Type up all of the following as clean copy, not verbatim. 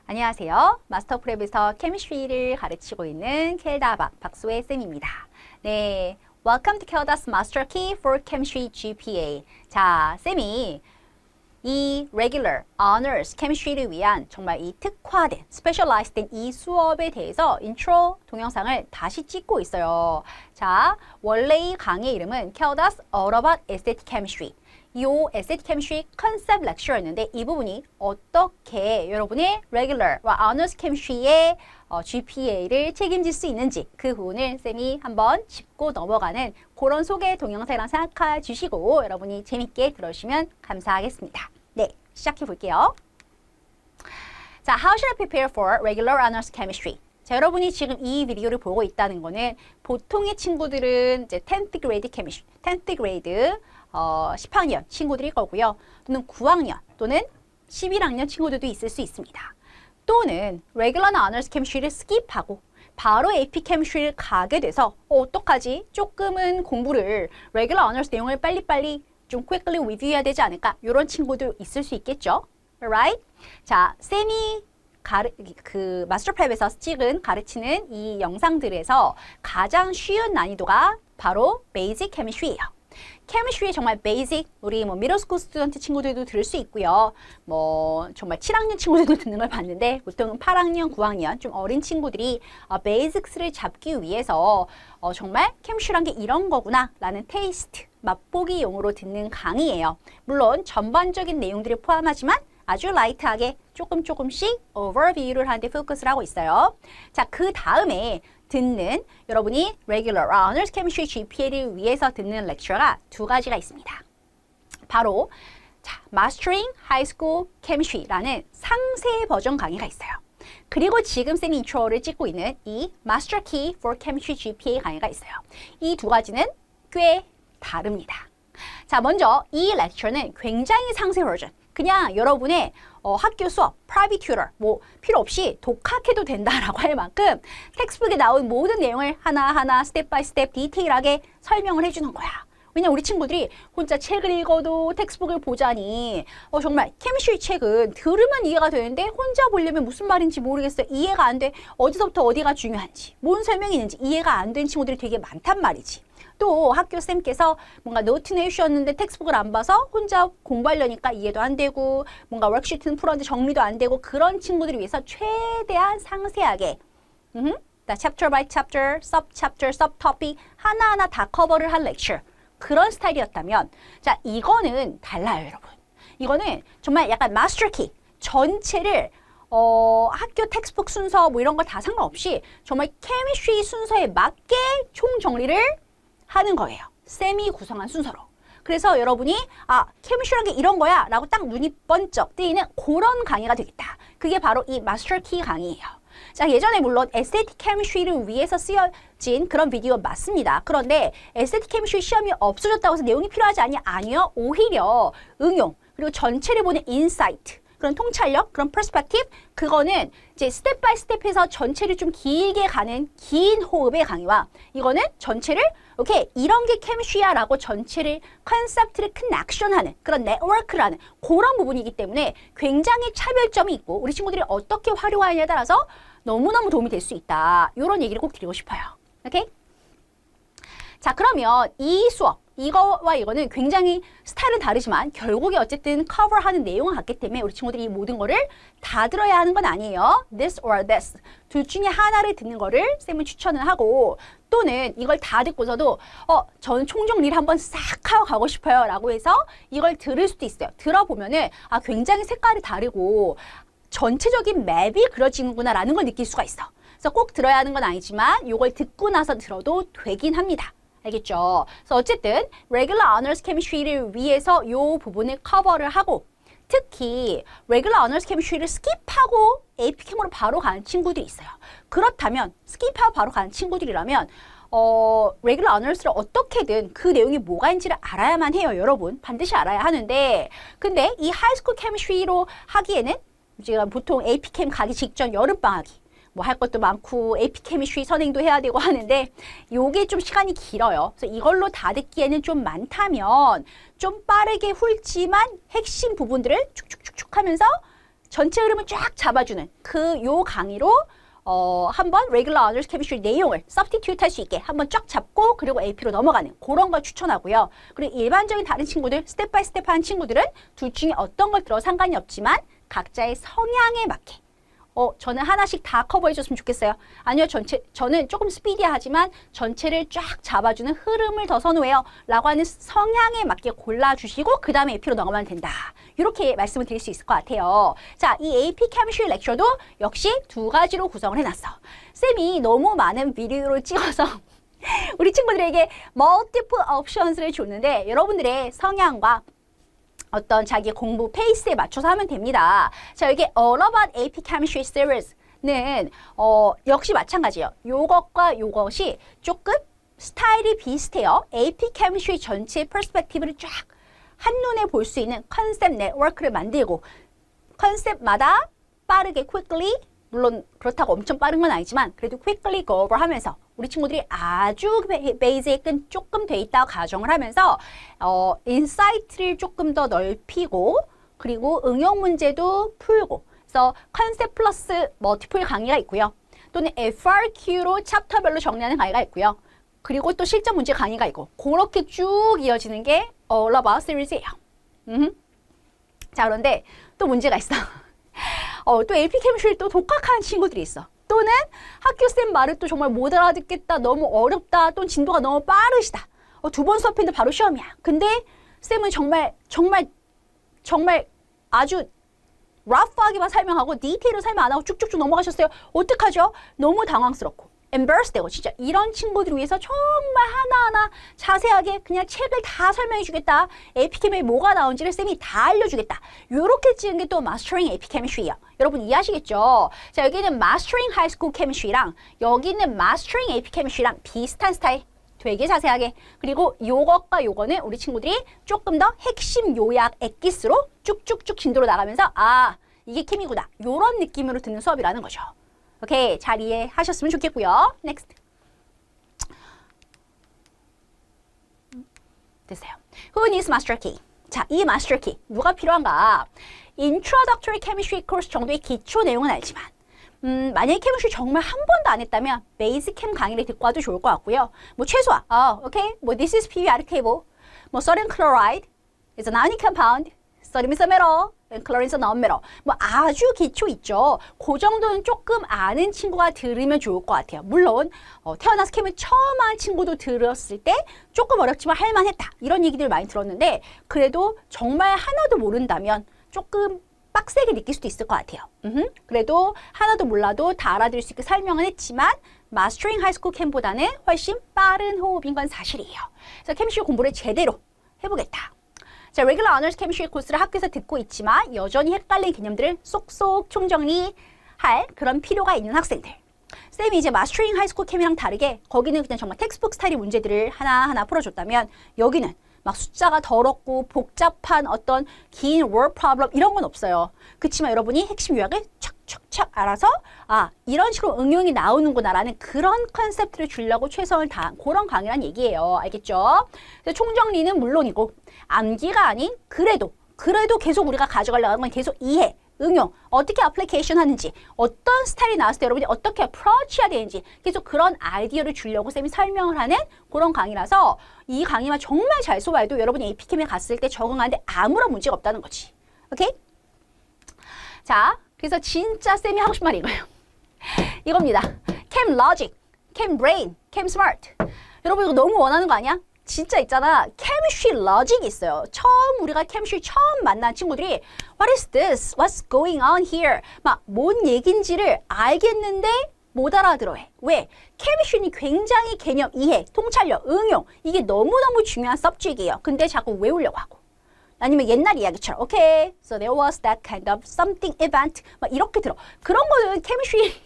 안녕하세요. 마스터프랩에서 케미스트리를 가르치고 있는 켈다 박소혜 쌤입니다. 네, Welcome to Kelda's Master Key for Chemistry GPA. 자, 쌤이 이 regular, honors, chemistry를 위한 정말 이 특화된, specialized 된 이 수업에 대해서 인트로 동영상을 다시 찍고 있어요. 자, 원래 이 강의 이름은 Kelda's All About Aesthetic Chemistry. 이 Aesthetic Chemistry 컨셉 렉처였는데 이 부분이 어떻게 여러분의 regular와 honors chemistry의 GPA를 책임질 수 있는지 그 부분을 쌤이 한번 짚고 넘어가는 그런 소개 동영상이라 생각해 주시고 여러분이 재밌게 들어주시면 감사하겠습니다. 네, 시작해 볼게요. 자, How should I prepare for regular honors chemistry? 자, 여러분이 지금 이 비디오를 보고 있다는 거는 보통의 친구들은 이제 10th grade chemistry, 10th grade 10학년 친구들일 거고요. 또는 9학년 또는 11학년 친구들도 있을 수 있습니다. 또는 regular honors chemistry를 스킵하고 바로 AP chemistry를 가게 돼서 어떡하지? 조금은 공부를 regular honors 내용을 빨리빨리 좀 quickly review해야 되지 않을까? 이런 친구도 있을 수 있겠죠? Alright? 자, 쌤이 마스터프랩에서 찍은 가르치는 이 영상들에서 가장 쉬운 난이도가 바로 베이직 케미스트리예요. 케미스트리 정말 베이직, 우리 미들스쿨 스튜던트 친구들도 들을 수 있고요. 정말 7학년 친구들도 듣는 걸 봤는데 보통은 8학년, 9학년 좀 어린 친구들이 베이직스를 잡기 위해서 정말 케미스트리란 게 이런 거구나 라는 테이스트, 맛보기용으로 듣는 강의예요. 물론 전반적인 내용들을 포함하지만 아주 라이트하게 조금씩 오버뷰를 하는데 포커스를 하고 있어요. 자, 그 다음에 듣는 여러분이 regular honors chemistry GPA를 위해서 듣는 렉처가 두 가지가 있습니다. 바로 자, Mastering High School Chemistry라는 상세 버전 강의가 있어요. 그리고 지금 쌤이 인트로를 찍고 있는 이 Master Key for Chemistry GPA 강의가 있어요. 이 두 가지는 꽤 다릅니다. 자, 먼저 이 렉처는 굉장히 상세 버전. 그냥 여러분의 학교 수업, private tutor, 필요 없이 독학해도 된다라고 할 만큼 텍스트북에 나온 모든 내용을 하나하나 스텝 바이 스텝 디테일하게 설명을 해주는 거야. 왜냐면 우리 친구들이 혼자 책을 읽어도 텍스트북을 보자니 정말 케미스트리 책은 들으면 이해가 되는데 혼자 보려면 무슨 말인지 모르겠어요. 이해가 안 돼. 어디서부터 어디가 중요한지, 뭔 설명이 있는지 이해가 안 되는 친구들이 되게 많단 말이지. 또 학교 쌤께서 뭔가 노트는 해주셨는데 텍스트북을 안 봐서 혼자 공부하려니까 이해도 안 되고 뭔가 워크시트는 풀었는데 정리도 안 되고 그런 친구들을 위해서 최대한 상세하게 chapter by chapter, sub chapter, sub topic 하나하나 다 커버를 한 렉처 그런 스타일이었다면 자, 이거는 달라요, 여러분. 이거는 정말 약간 마스터 키 전체를 학교 텍스트북 순서 이런 거 다 상관없이 정말 케미스트리 순서에 맞게 총정리를 하는 거예요. 쌤이 구성한 순서로. 그래서 여러분이 케미스트리란 게 이런 거야 라고 딱 눈이 번쩍 뜨이는 그런 강의가 되겠다. 그게 바로 이 마스터 키 강의예요. 자, 예전에 물론 에스테틱 케미스트리를 위해서 쓰여진 그런 비디오 맞습니다. 그런데 에스테틱 케미스트리 시험이 없어졌다고 해서 내용이 필요하지 않냐? 아니요. 오히려 응용 그리고 전체를 보는 인사이트 그런 통찰력, 그런 퍼스펙티브 그거는 이제 스텝 바이 스텝해서 전체를 좀 길게 가는 긴 호흡의 강의와 이거는 전체를 오케이 이런 게 케미스트리야 라고 전체를 컨셉트를 큰 액션하는 그런 네트워크를 하는 그런 부분이기 때문에 굉장히 차별점이 있고 우리 친구들이 어떻게 활용하느냐에 따라서 너무너무 도움이 될 수 있다. 이런 얘기를 꼭 드리고 싶어요. 오케이? 자, 그러면 이 수업 이거와 이거는 굉장히 스타일은 다르지만 결국에 어쨌든 커버하는 내용은 같기 때문에 우리 친구들이 이 모든 거를 다 들어야 하는 건 아니에요. This or this. 둘 중에 하나를 듣는 거를 쌤은 추천을 하고 또는 이걸 다 듣고서도 저는 총정리를 한번 싹 하고 가고 싶어요 라고 해서 이걸 들을 수도 있어요. 들어보면은 굉장히 색깔이 다르고 전체적인 맵이 그려지는구나 라는 걸 느낄 수가 있어. 그래서 꼭 들어야 하는 건 아니지만 이걸 듣고 나서 들어도 되긴 합니다. 알겠죠? 그래서 어쨌든 regular honors chemistry를 위해서 이 부분을 커버를 하고 특히 regular honors chemistry를 스킵하고 AP 캠으로 바로 가는 친구들이 있어요. 그렇다면 스킵하고 바로 가는 친구들이라면 regular honors를 어떻게든 그 내용이 뭐가 있는지를 알아야만 해요. 여러분 반드시 알아야 하는데 근데 이 하이스쿨 케미스트리로 하기에는 제가 보통 AP 캠 가기 직전 여름방학이 할 것도 많고 AP 케미스트리 선행도 해야 되고 하는데 요게 좀 시간이 길어요. 그래서 이걸로 다 듣기에는 좀 많다면 좀 빠르게 훑지만 핵심 부분들을 축축축축 하면서 전체 흐름을 쫙 잡아주는 요 강의로 한번 Regular Honors Chemistry 내용을 substitute 할 수 있게 한번 쫙 잡고 그리고 AP로 넘어가는 그런 걸 추천하고요. 그리고 일반적인 다른 친구들, 스텝 바이 스텝 하는 친구들은 둘 중에 어떤 걸 들어 상관이 없지만 각자의 성향에 맞게 저는 하나씩 다 커버해 줬으면 좋겠어요. 아니요, 저는 조금 스피디하지만 전체를 쫙 잡아주는 흐름을 더 선호해요. 라고 하는 성향에 맞게 골라주시고 그 다음에 AP로 넘어가면 된다. 이렇게 말씀을 드릴 수 있을 것 같아요. 자, 이 AP Chemistry 렉처도 역시 두 가지로 구성을 해놨어. 쌤이 너무 많은 비디오를 찍어서 우리 친구들에게 multiple options를 줬는데 여러분들의 성향과 어떤 자기 공부 페이스에 맞춰서 하면 됩니다. 자, 여기 All About AP Chemistry Series는 역시 마찬가지예요. 요것과 요것이 조금 스타일이 비슷해요. AP Chemistry 전체의 퍼스펙티브를 쫙 한눈에 볼 수 있는 컨셉 네트워크를 만들고 컨셉마다 빠르게 quickly, 물론 그렇다고 엄청 빠른 건 아니지만 그래도 quickly go over 하면서 우리 친구들이 아주 베이직은 조금 돼 있다고 가정을 하면서 인사이트를 조금 더 넓히고 그리고 응용 문제도 풀고 그래서 컨셉 플러스 멀티플 강의가 있고요. 또는 FRQ로 챕터별로 정리하는 강의가 있고요. 그리고 또 실전 문제 강의가 있고 그렇게 쭉 이어지는 게 All About Series예요. 자, 그런데 또 문제가 있어. 또 AP Chemistry 또 독학하는 친구들이 있어. 또는 학교쌤 말을 또 정말 못 알아듣겠다, 너무 어렵다, 또는 진도가 너무 빠르시다. 두 번 수업했는데 바로 시험이야. 근데 쌤은 정말 아주 러프하게만 설명하고 디테일을 설명 안 하고 쭉쭉쭉 넘어가셨어요. 어떡하죠? 너무 당황스럽고 embarrassed 되고 진짜 이런 친구들을 위해서 정말 하나하나 자세하게 그냥 책을 다 설명해 주겠다. AP Chem에 뭐가 나온지를 쌤이 다 알려주겠다. 요렇게 찍은 게 또 Mastering AP Chemistry예요. 여러분 이해하시겠죠? 자, 여기는 Mastering High School Chemistry랑 여기는 Mastering AP Chemistry랑 비슷한 스타일. 되게 자세하게. 그리고 요것과 요거는 우리 친구들이 조금 더 핵심 요약 엑기스로 쭉쭉쭉 진도로 나가면서 이게 케미구나. 요런 느낌으로 듣는 수업이라는 거죠. 오케이, 잘 이해하셨으면 좋겠고요. Next. 됐어요. Who needs master key? 자, 이 master key 누가 필요한가? Introductory Chemistry course 정도의 기초 내용은 알지만 만약에 chemistry 정말 한 번도 안 했다면 basic chem 강의를 듣고 와도 좋을 것 같고요. 뭐 최소한 오케이, 뭐 this is periodic table, 뭐 sodium chloride is an ionic compound, sodium is a metal, chlorine is a non-metal. 뭐 아주 기초 있죠. 그 정도는 조금 아는 친구가 들으면 좋을 것 같아요. 물론 태어나서 캠을 처음 한 친구도 들었을 때 조금 어렵지만 할만했다. 이런 얘기들 많이 들었는데 그래도 정말 하나도 모른다면 조금 빡세게 느낄 수도 있을 것 같아요. 그래도 하나도 몰라도 다 알아들을 수 있게 설명은 했지만 마스터링 하이스쿨 캠보다는 훨씬 빠른 호흡인 건 사실이에요. 그래서 케미스트리 공부를 제대로 해보겠다. 자, Regular Honors Chemistry 코스를 학교에서 듣고 있지만 여전히 헷갈린 개념들을 쏙쏙 총정리할 그런 필요가 있는 학생들. 쌤이 이제 마스터링 하이스쿨 캠이랑 다르게 거기는 그냥 정말 텍스트북 스타일의 문제들을 하나하나 풀어줬다면 여기는 막 숫자가 더럽고 복잡한 어떤 긴 word problem 이런 건 없어요. 그렇지만 여러분이 핵심 요약을 촥촥촥 알아서 이런 식으로 응용이 나오는구나라는 그런 컨셉트를 주려고 최선을 다한 그런 강의란 얘기예요. 알겠죠? 총정리는 물론이고 암기가 아닌 그래도 계속 우리가 가져가려고 하는 건 계속 이해, 응용, 어떻게 애플리케이션 하는지, 어떤 스타일이 나왔을 때 여러분이 어떻게 어프로치해야 되는지 계속 그런 아이디어를 주려고 쌤이 설명을 하는 그런 강의라서 이 강의만 정말 잘 소화해도 여러분이 AP캠에 갔을 때 적응하는데 아무런 문제가 없다는 거지. 오케이? 자, 그래서 진짜 쌤이 하고 싶은 말이 이거예요. 이겁니다. Chem Logic, Chem Brain, Chem Smart. 여러분 이거 너무 원하는 거 아니야? 진짜 있잖아. Chemistry Logic이 있어요. 처음 우리가 Chemistry 처음 만난 친구들이 What is this? What's going on here? 막 뭔 얘긴지를 알겠는데 못 알아들어 해. 왜? Chemistry는 굉장히 개념 이해, 통찰력, 응용 이게 너무너무 중요한 subject이에요. 근데 자꾸 외우려고 하고. 아니면 옛날 이야기처럼 okay, so there was that kind of something event 막 이렇게 들어. 그런 거는 Chemistry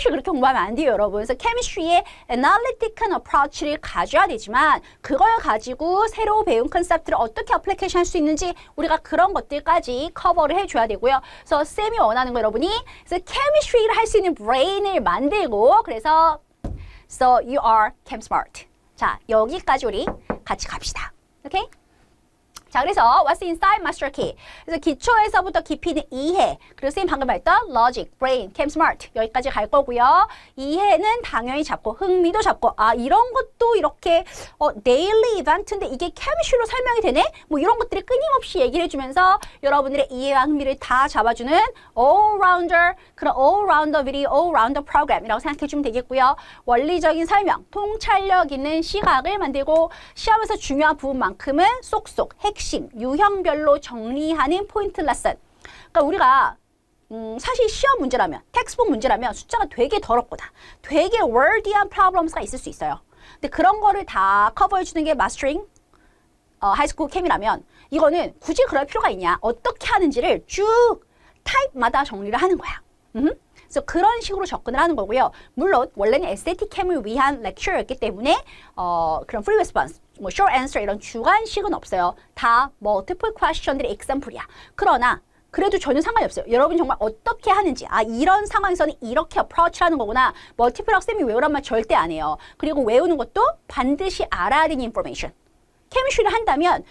그렇게 공부하면 안 돼요, 여러분. 그래서 케미스트리의 애널리틱한 어프로치를 가져야 되지만 그걸 가지고 새로 배운 컨셉트를 어떻게 어플리케이션 할 수 있는지 우리가 그런 것들까지 커버를 해줘야 되고요. 그래서 쌤이 원하는 거 여러분이 그래서 케미스트리를 할 수 있는 브레인을 만들고 그래서 so you are chem smart. 자, 여기까지 우리 같이 갑시다. 오케이? 자, 그래서 what's inside master key? 그래서 기초에서부터 깊이는 이해. 그리고 선생님 방금 말했던 logic, brain, chem smart 여기까지 갈 거고요. 이해는 당연히 잡고 흥미도 잡고 아 이런 것도 이렇게 daily event인데 이게 chemistry로 설명이 되네? 뭐 이런 것들을 끊임없이 얘기를 해주면서 여러분들의 이해와 흥미를 다 잡아주는 all-rounder 그런 all-rounder video, all-rounder program이라고 생각해주면 되겠고요. 원리적인 설명, 통찰력 있는 시각을 만들고 시험에서 중요한 부분만큼은 쏙쏙 핵심, 유형별로 정리하는 포인트 레슨. 그러니까 우리가 사실 시험 문제라면, 텍스트북 문제라면 숫자가 되게 더럽거나 되게 wordy한 problems가 있을 수 있어요. 근데 그런 거를 다 커버해주는 게 마스터링 하이스쿨 캠이라면 이거는 굳이 그럴 필요가 있냐. 어떻게 하는지를 쭉 타입마다 정리를 하는 거야. 그래서 그런 식으로 접근을 하는 거고요. 물론 원래는 SAT 캠을 위한 렉처였기 때문에 그런 free response, 뭐 short answer 이런 주관식은 없어요. 다 multiple question들의 example이야. 그러나 그래도 전혀 상관이 없어요. 여러분 정말 어떻게 하는지 아 이런 상황에서는 이렇게 approach하는 거구나. 멀티플 학생이 외우란 말 절대 안 해요. 그리고 외우는 것도 반드시 알아야 되는 information. 케미스트리를 한다면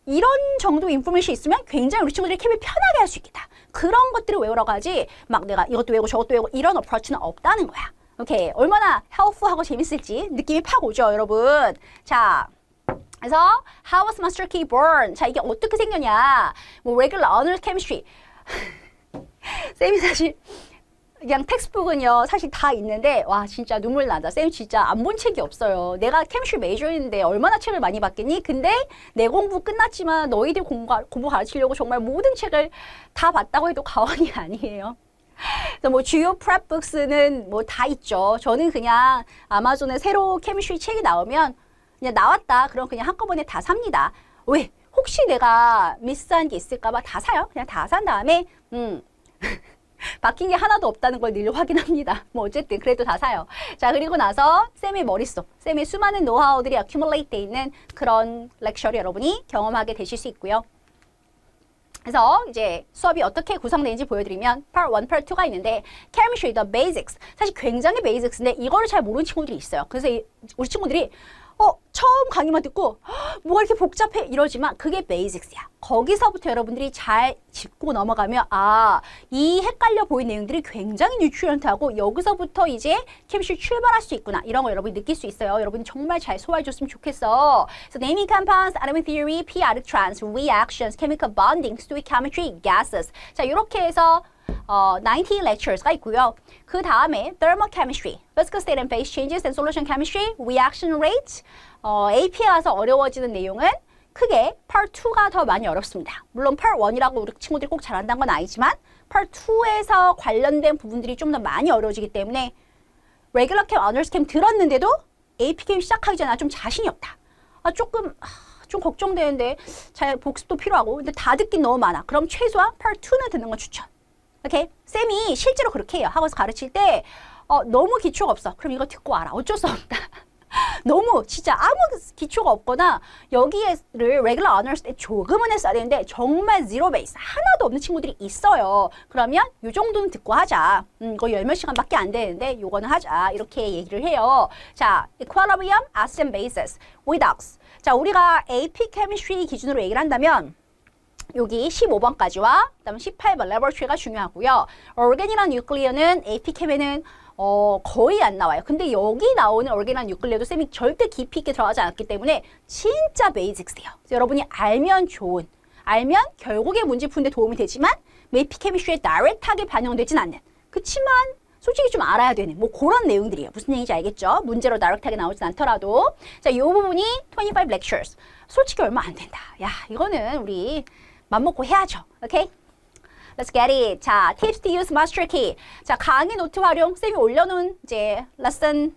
이런 정도 인포메이션이 있으면 굉장히 우리 친구들이 캠을 편하게 할 수 있겠다. 그런 것들을 외우라고 하지 막 내가 이것도 외우고 저것도 외우고 이런 어프로치는 없다는 거야. 오케이. 얼마나 헬프하고 재밌을지 느낌이 팍 오죠, 여러분. 자, 그래서 How was Master Key born? 자, 이게 어떻게 생겼냐. 뭐 regular honors chemistry. 쌤이 사실 그냥 텍스트북은요 사실 다 있는데 와 진짜 눈물 나다. 쌤 진짜 안 본 책이 없어요. 내가 케미스트리 메이저인데 얼마나 책을 많이 봤겠니? 근데 내 공부 끝났지만 너희들 공부 가르치려고 정말 모든 책을 다 봤다고 해도 과언이 아니에요. 그래서 뭐 주요 프랩북스는 뭐 다 있죠. 저는 그냥 아마존에 새로 케미스트리 책이 나오면 그냥 나왔다 그럼 그냥 한꺼번에 다 삽니다. 왜? 혹시 내가 미스한 게 있을까봐 다 사요. 그냥 다 산 다음에 바뀐 게 하나도 없다는 걸 늘 확인합니다. 뭐 어쨌든 그래도 다 사요. 자, 그리고 나서 쌤의 머릿속, sem의 수많은 노하우들이 accumulate 돼 있는 그런 렉처를 여러분이 경험하게 되실 수 있고요. 그래서 이제 수업이 어떻게 구성되는지 보여드리면 Part 1, Part 2가 있는데 Chemistry, the basics. 사실 굉장히 베이직스인데 이거를 잘 모르는 친구들이 있어요. 그래서 우리 친구들이 처음 강의만 듣고 뭐가 이렇게 복잡해 이러지만 그게 베이직스야. 거기서부터 여러분들이 잘 짚고 넘어가면 아, 이 헷갈려 보이는 내용들이 굉장히 뉴트리언트하고 여기서부터 이제 케미스트리 출발할 수 있구나. 이런 거 여러분이 느낄 수 있어요. 여러분이 정말 잘 소화해줬으면 좋겠어. So naming compounds, atomic theory, p-adic trans, reactions, chemical bonding, stoichiometry, gases. 자, 이렇게 해서 90 lectures가 있고요. 그 다음에 thermochemistry, physical state and phase changes and solution chemistry, reaction rate, AP에 가서 어려워지는 내용은 크게 Part 2가 더 많이 어렵습니다. 물론 Part 1이라고 우리 친구들이 꼭 잘한다는 건 아니지만 Part 2에서 관련된 부분들이 좀 더 많이 어려워지기 때문에 Regular Chem, Honors Chem 들었는데도 AP Chem 시작하기 전에 좀 자신이 없다. 좀 걱정되는데 잘 복습도 필요하고 근데 다 듣긴 너무 많아. 그럼 최소한 Part 2는 듣는 건 추천. 오케이? 쌤이 실제로 그렇게 해요. 학원에서 가르칠 때 너무 기초가 없어. 그럼 이거 듣고 알아. 어쩔 수 없다. 너무 진짜 아무 기초가 없거나 여기에를 레귤러 어너스 때 조금은 했어야 되는데 정말 제로 베이스 하나도 없는 친구들이 있어요. 그러면 요 정도는 듣고 하자. 거의 10몇 시간밖에 안 되는데 요거는 하자. 이렇게 얘기를 해요. 자, equilibrium, acid and bases, redox. 자, 우리가 AP chemistry 기준으로 얘기를 한다면 여기 15번까지와 그다음 18번 레버러터리가 중요하고요. organ이랑 뉴클리어는 AP 캠에는 거의 안 나와요. 근데 여기 나오는 organ이랑 뉴클리어도 쌤이 절대 깊이 있게 들어가지 않았기 때문에 진짜 베이직스예요. 여러분이 알면 좋은, 알면 결국에 문제 푸는데 도움이 되지만 AP 케미스트리에 다이렉트하게 반영되진 않는. 그치만 솔직히 좀 알아야 되는 뭐 그런 내용들이에요. 무슨 얘기인지 알겠죠? 문제로 다이렉트하게 나오진 않더라도. 자, 이 부분이 25 lectures. 솔직히 얼마 안 된다. 야, 이거는 우리 맘먹고 해야죠. 오케이? Let's get it. 자, tips to use master key. 자, 강의 노트 활용. 쌤이 올려놓은 이제 lesson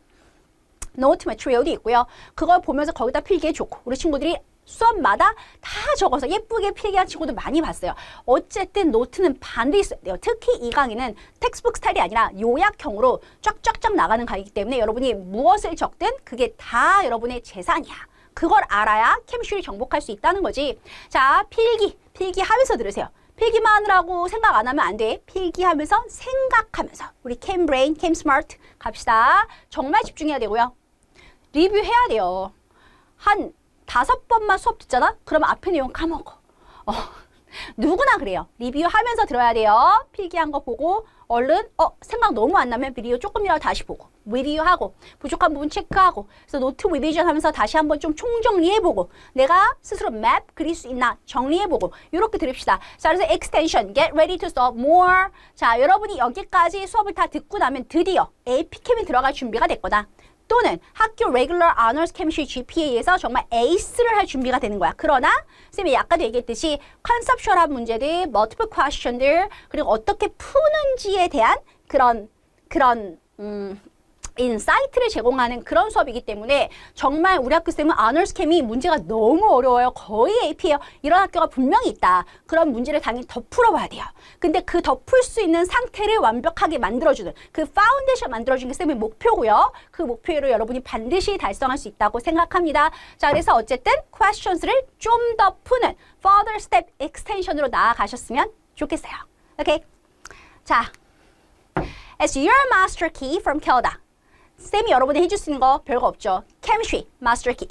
note material도 있고요. 그걸 보면서 거기다 필기해 좋고 우리 친구들이 수업마다 다 적어서 예쁘게 필기한 친구들 많이 봤어요. 어쨌든 노트는 반드시 있어야 돼요. 특히 이 강의는 텍스트북 스타일이 아니라 요약형으로 쫙쫙쫙 나가는 강의이기 때문에 여러분이 무엇을 적든 그게 다 여러분의 재산이야. 그걸 알아야 케미스트리 정복할 수 있다는 거지. 자, 필기하면서 들으세요. 필기만 하느라고 생각 안 하면 안 돼. 필기하면서 생각하면서 우리 캠 브레인, 캠 스마트 갑시다. 정말 집중해야 되고요. 리뷰해야 돼요. 5번만 수업 듣잖아? 그러면 앞에 내용 까먹어. 누구나 그래요. 리뷰하면서 들어야 돼요. 필기한 거 보고 얼른 생각 너무 안 나면 비디오 조금이라도 다시 보고 리뷰하고 부족한 부분 체크하고 그래서 노트 리비전 하면서 다시 한번 좀 총정리해보고 내가 스스로 맵 그릴 수 있나 정리해보고 이렇게 들읍시다. 자, 그래서 extension, get ready to solve more. 자, 여러분이 여기까지 수업을 다 듣고 나면 드디어 APChem이 들어갈 준비가 됐 거다. 또는 학교 Regular Honors Chemistry GPA에서 정말 에이스를 할 준비가 되는 거야. 그러나 쌤이 아까도 얘기했듯이 컨셉슈얼한 문제들, multiple question들, 그리고 어떻게 푸는지에 대한 그런 인사이트를 제공하는 그런 수업이기 때문에 정말 우리 학교 쌤은 아너스 캠이 문제가 너무 어려워요. 거의 AP예요. 이런 학교가 분명히 있다. 그런 문제를 당연히 더 풀어봐야 돼요. 근데 그 더 풀 수 있는 상태를 완벽하게 만들어주는 그 파운데이션 만들어주는 게 쌤의 목표고요. 그 목표를 여러분이 반드시 달성할 수 있다고 생각합니다. 자, 그래서 어쨌든 questions를 좀 더 푸는 further step extension으로 나아가셨으면 좋겠어요. 오케이. 자, as your master key from Kelda. 쌤이 여러분이 해줄 수 있는 거 별거 없죠. Chemistry 마스터 키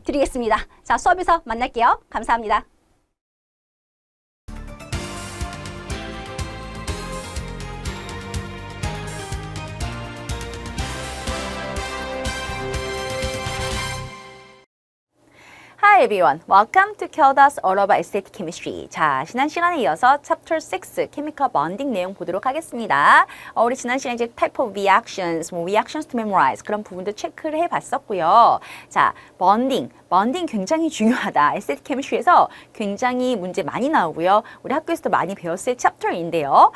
드리겠습니다. 자, 수업에서 만날게요. 감사합니다. Hi everyone, welcome to Kelda's All About Aesthetic Chemistry. 자, 지난 시간에 이어서 Chapter 6 Chemical Bonding 내용 보도록 하겠습니다. 우리 지난 시간에 이제 Type of Reactions, Reactions to Memorize 그런 부분도 체크를 해봤었고요. 자, Bonding 굉장히 중요하다. Aesthetic Chemistry에서 굉장히 문제 많이 나오고요. 우리 학교에서도 많이 배웠을 챕터인데요.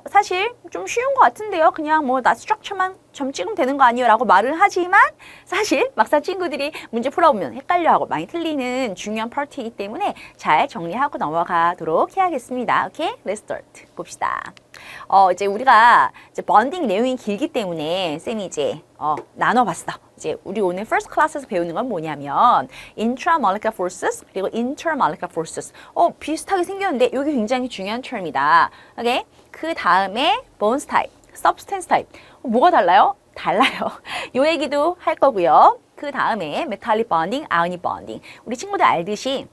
사실 좀 쉬운 것 같은데요. 그냥 뭐 나 스트럭처만 점 찍으면 되는 거 아니에요? 라고 말을 하지만 사실 막상 친구들이 문제 풀어보면 헷갈려하고 많이 틀리는 중요한 파트이기 때문에 잘 정리하고 넘어가도록 해야겠습니다. 오케이? Let's start. 봅시다. 이제 우리가 이제 번딩 내용이 길기 때문에 쌤이 이제 나눠봤어. 이제 우리 오늘 first class에서 배우는 건 뭐냐면 intramolecular forces 그리고 intermolecular forces. 비슷하게 생겼는데 이게 굉장히 중요한 term이다. 오케이? 그 다음에 bones type, substance type. 뭐가 달라요? 달라요. 요 얘기도 할 거고요. 그 다음에 metallic bonding, ionic bonding. 우리 친구들 알듯이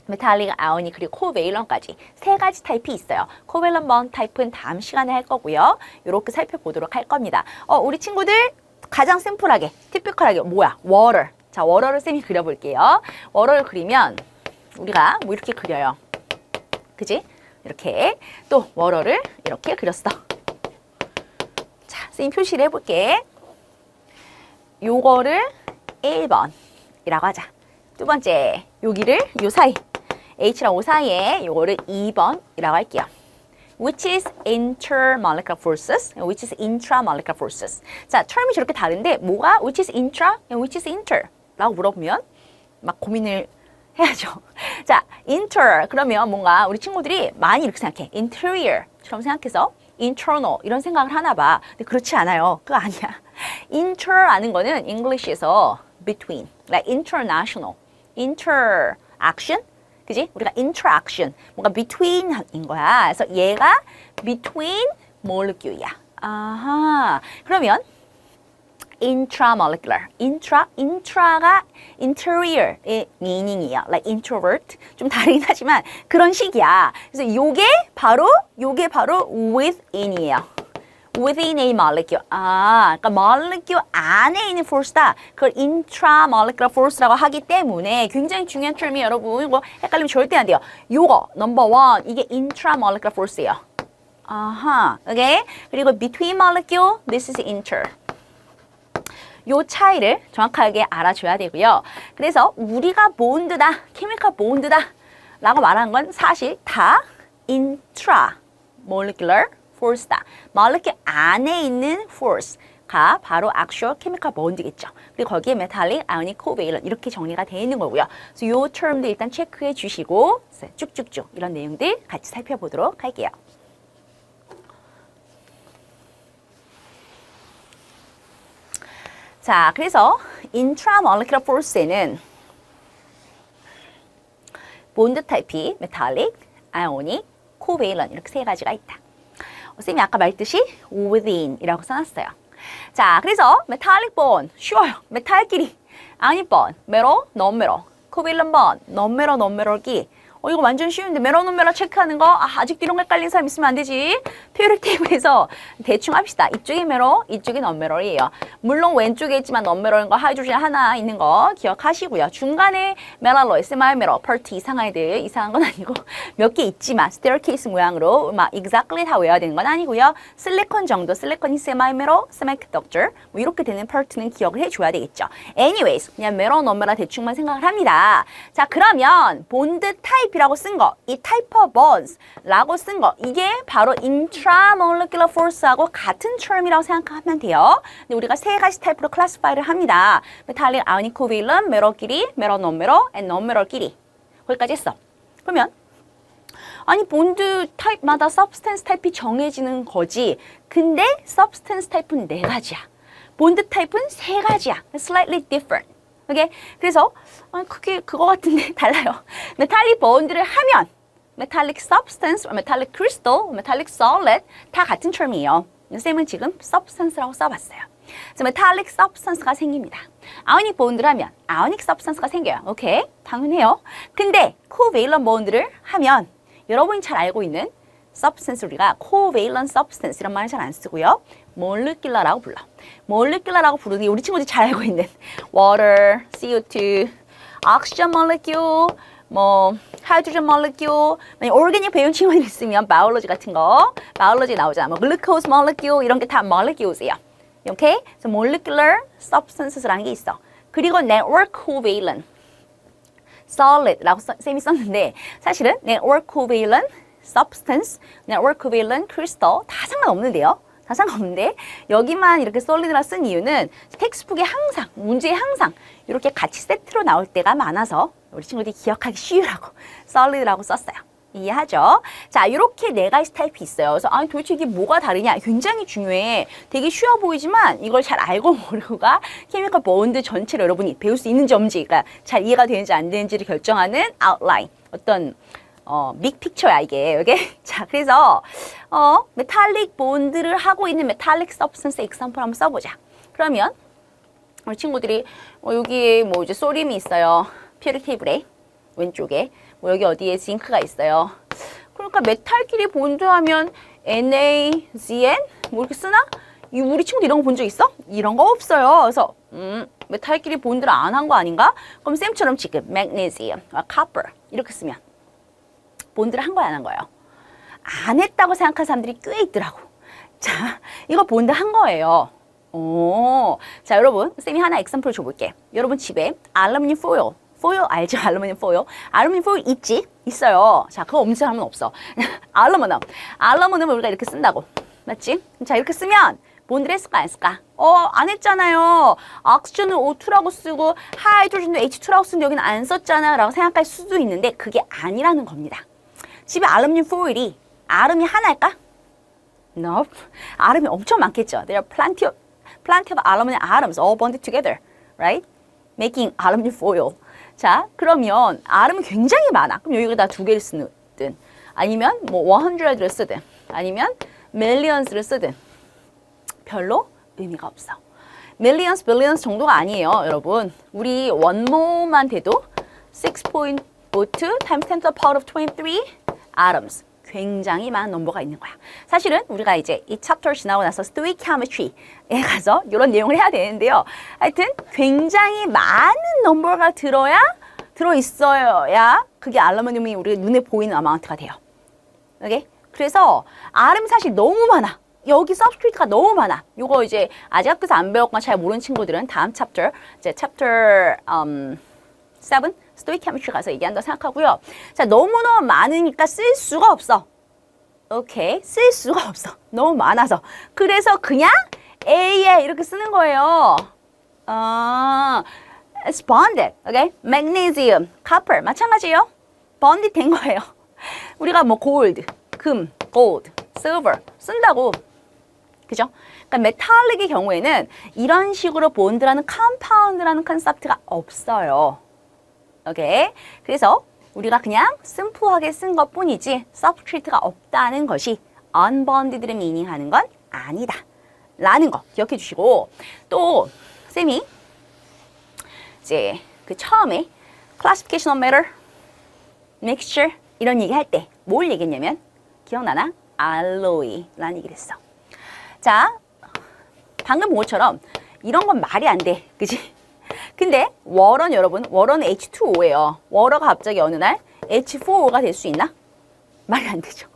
메탈릭, 아오닉, 그리고 코베일런까지 세 가지 타입이 있어요. 코베일런 번드 타입은 다음 시간에 할 거고요. 이렇게 살펴보도록 할 겁니다. 우리 친구들 가장 심플하게, 티피컬하게 뭐야? 워터. 자, 워터를 쌤이 그려볼게요. 워터를 그리면 우리가 뭐 이렇게 그려요. 그지? 이렇게. 또 워터를 이렇게 그렸어. 자, 쌤이 표시를 해볼게. 요거를 1번이라고 하자. 두 번째, 여기를 요 사이. H랑 O 사이에 요거를 2번이라고 할게요. Which is intermolecular forces, which is intramolecular forces. 자, term이 저렇게 다른데 뭐가 which is intra, which is inter? 라고 물어보면 막 고민을 해야죠. 자, inter 그러면 뭔가 우리 친구들이 많이 이렇게 생각해. interior처럼 생각해서 internal 이런 생각을 하나 봐. 근데 그렇지 않아요. 그거 아니야. inter라는 거는 English에서 between, like international, interaction, 그지? 우리가 interaction, 뭔가 between인 거야. 그래서 얘가 between molecule이야. 아하. 그러면 intramolecular, intra가 interior의 meaning이야. like introvert. 좀 다르긴 하지만 그런 식이야. 그래서 요게 바로 within이에요. within a molecule. 그러니까 molecule 안에 있는 force다. 그걸 intramolecular force라고 하기 때문에 굉장히 중요한 term이 여러분 이거 헷갈리면 절대 안 돼요. 요거 넘버 원 이게 intramolecular force예요. 아하, 오케이. 그리고 between molecule, this is inter. 요 차이를 정확하게 알아줘야 되고요. 그래서 우리가 bond다, chemical bond다 라고 말하는 건 사실 다 intramolecular force다. molecule 안에 있는 force가 바로 actual chemical bond겠죠. 그리고 거기에 metallic, ionic, covalent 이렇게 정리가 되어 있는 거고요. 그래서 요 term도 일단 체크해 주시고 쭉쭉쭉 이런 내용들 같이 살펴보도록 할게요. 자, 그래서 intramolecular force에는 bond 타입이 metallic, ionic, covalent 이렇게 세 가지가 있다. 쌤이 아까 말했듯이 within이라고 써놨어요. 자, 그래서 metallic bond 쉬워요. 메탈끼리 ionic bond, metal, non-metal, 코밸런 번, non-metal 이거 완전 쉬운데 메tal, non-metal 체크하는 거 아직도 이런 거 헷갈리는 사람 있으면 안 되지. 표를 테이블에서 대충 합시다. 이쪽이 metal, 이쪽이 non-metal이에요. 물론 왼쪽에 있지만 non-metal인 거 하이드로젠 하나 있는 거 기억하시고요. 중간에 metalloy, semi-metal, part 이상한 애들, 이상한 건 아니고 몇 개 있지만 staircase 모양으로 막 exactly 다 외워야 되는 건 아니고요. 실리콘 정도, 실리콘이 semi-metal, semiconductor 뭐 이렇게 되는 part는 기억을 해줘야 되겠죠. Anyways, 그냥 metal, non-metal 대충만 생각을 합니다. 자, 그러면 본드 타입이라고 쓴 거, 이 type of bonds라고 쓴 거, 이게 바로 intramolecular force하고 같은 term이라고 생각하면 돼요. 근데 우리가 세 가지 타입으로 classify를 합니다. metallic, ionic, covalent, metal끼리, metal, non-metal, and non-metal끼리. 거기까지 했어. 그러면 아니 본드 타입마다 substance 타입이 정해지는 거지. 근데 substance 타입은 네 가지야. 본드 타입은 세 가지야. Slightly different. 오케이? 그래서 그게 그거 같은데 달라요. 메탈릭 본드를 하면 metallic substance, metallic crystal, metallic solid 다 같은 term이에요. 쌤은 지금 substance라고 써봤어요. 그래서 metallic substance가 생깁니다. ionic bond를 하면 ionic substance가 생겨요. 오케이? 당연해요. 근데 covalent bond를 하면 여러분이 잘 알고 있는 substance 우리가 covalent substance 이런 말을 잘 안 쓰고요. molecular라고 불러. molecular라고 부르는 게 우리 친구들이 잘 알고 있는 water, CO2, oxygen molecule, 뭐 hydrogen molecule, organic 배운 친구들 있으면 biology 같은 거, biology 나오잖아. 뭐 glucose molecule 이런 게 다 molecules이야. 오케이? 그래서 molecular substances라는 게 있어. 그리고 network covalent, solid라고 쌤이 썼는데 사실은 network covalent substance, network covalent crystal 다 상관없는데요. 다 상관없는데 여기만 이렇게 solid라 쓴 이유는 텍스트북에 항상, 문제에 항상 이렇게 같이 세트로 나올 때가 많아서 우리 친구들이 기억하기 쉬우라고 solid라고 썼어요. 이해하죠? 자, 이렇게 네 가지 타입이 있어요. 그래서 아니 도대체 이게 뭐가 다르냐? 굉장히 중요해. 되게 쉬워 보이지만 이걸 잘 알고 모르고가 케미컬 본드 전체를 여러분이 배울 수 있는지 없는지, 그러니까 잘 이해가 되는지 안 되는지를 결정하는 아웃라인, 어떤 빅 픽처야 이게. 오케이? 자, 그래서 메탈릭 본드를 하고 있는 메탈릭 서브스턴스 example 한번 써보자. 그러면 우리 친구들이 여기에 뭐 이제 소듐이 있어요. 피어릭 테이블에 왼쪽에 뭐 여기 어디에 징크가 있어요. 그러니까 메탈끼리 본드하면 NaZN 뭐 이렇게 쓰나? 우리 친구들 이런 거 본 적 있어? 이런 거 없어요. 그래서 메탈끼리 본드를 안 한 거 아닌가? 그럼 쌤처럼 지금 magnesium, copper 이렇게 쓰면 본드를 한 거야, 안 한 거예요? 안 했다고 생각하는 사람들이 꽤 있더라고. 자, 이거 본드 한 거예요. 자, 여러분, 쌤이 하나 엑sam플 줘볼게. 여러분 집에 알루미늄 포일, 포일 알죠? 알루미늄 포일. 알루미늄 포일 있지? 있어요. 자, 그거 없는 사람은 없어. 알루미늄을 우리가 이렇게 쓴다고. 맞지? 자, 이렇게 쓰면 본드를 했을까, 안 했을까? 안 했잖아요. 오xygen은 O2라고 쓰고 하이드로젠도 H2라고 쓰는데 여기는 안 썼잖아 라고 생각할 수도 있는데 그게 아니라는 겁니다. 집에 알루미늄 포일이 아름이 하나일까? Nope. 아름이 엄청 많겠죠. There are plenty of aluminum atoms all bonded together, right? Making aluminum foil. 자, 그러면 아름이 굉장히 많아. 그럼 여기다 두 개를 쓰든, 아니면 뭐 100를 쓰든, 아니면 millions를 쓰든 별로 의미가 없어. millions, billions 정도가 아니에요, 여러분. 우리 원모만 돼도 6.02 times 10 to the power of 23 atoms. 굉장히 많은 넘버가 있는 거야. 사실은 우리가 이제 이 챕터 지나고 나서 stoichiometry에 가서 이런 내용을 해야 되는데요. 하여튼 굉장히 많은 넘버가 들어있어야 그게 알루미늄이 우리 눈에 보이는 어마운트가 돼요. 오케이? 그래서 R은 사실 너무 많아. 여기 substrate가 너무 많아. 요거 이제 아직 학교에서 안 배웠거나 잘 모르는 친구들은 다음 챕터, 이제 챕터 7 스토이키오메트리 가서 얘기한다고 생각하고요. 자, 너무너무 많으니까 쓸 수가 없어. 오케이? 쓸 수가 없어. 너무 많아서. 그래서 그냥 A에 이렇게 쓰는 거예요. It's bonded. 오케이? Magnesium, copper 마찬가지예요. bonded 된 거예요. 우리가 뭐 gold, 금, gold, silver 쓴다고. 그죠? 그러니까 메탈릭의 경우에는 이런 식으로 본드라는 컴파운드라는 컨셉트가 없어요. 오케이? 그래서 우리가 그냥 심플하게 쓴 것뿐이지 substrate가 없다는 것이 unbonded를 meaning하는 건 아니다 라는 거 기억해 주시고, 또 쌤이 이제 그 처음에 classification of matter, mixture 이런 얘기 할 때 뭘 얘기했냐면 기억나나? alloy라는 얘기를 했어. 자, 방금 본 것처럼 이런 건 말이 안 돼. 그지? 근데 월은 여러분, 월은 H2O예요. 월어가 갑자기 어느 날 H4O가 될 수 있나? 말이 안 되죠.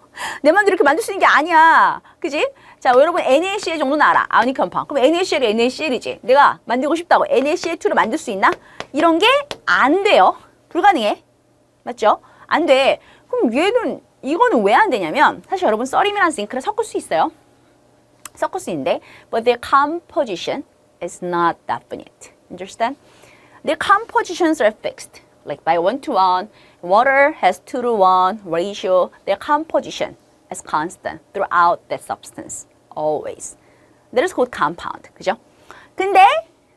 내 맘대로 이렇게 만들 수 있는 게 아니야. 그지? 자, 여러분 NaCl 정도는 알아. 아오닉 컴파운드. 그럼 NaCl이 NaCl이지. 내가 만들고 싶다고 NaCl2를 만들 수 있나? 이런 게 안 돼요. 불가능해. 맞죠? 안 돼. 그럼 얘는 이거는 왜 안 되냐면 사실 여러분 썰임이랑 징크를 섞을 수 있어요. 섞을 수 있는데 but their composition is not definite. Understand? Their compositions are fixed. Like by 1:1, water has 2:1 ratio. Their composition is constant throughout that substance. Always. That is called compound. 그죠? 근데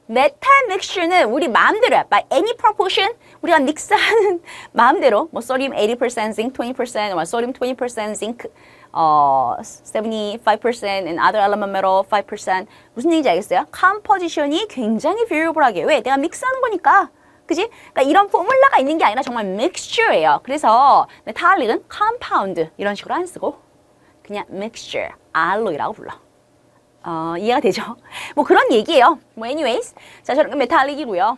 메탈 믹스처는 우리 마음대로야. By any proportion 우리가 믹스하는 마음대로 뭐 소듐 80%, zinc 20%, 뭐 소듐 20%, zinc 75% and other element metal 5%. 무슨 얘기인지 알겠어요? 컴포지션이 굉장히 variable하게. 왜? 내가 믹스하는 거니까. 그지? 그러니까 이런 포뮬라가 있는 게 아니라 정말 mixture예요. 그래서 메탈릭은 compound 이런 식으로 안 쓰고 그냥 mixture, alloy라고 불러. 이해가 되죠? 뭐 그런 얘기예요. 뭐 anyways. 자, 저는 메탈릭이고요.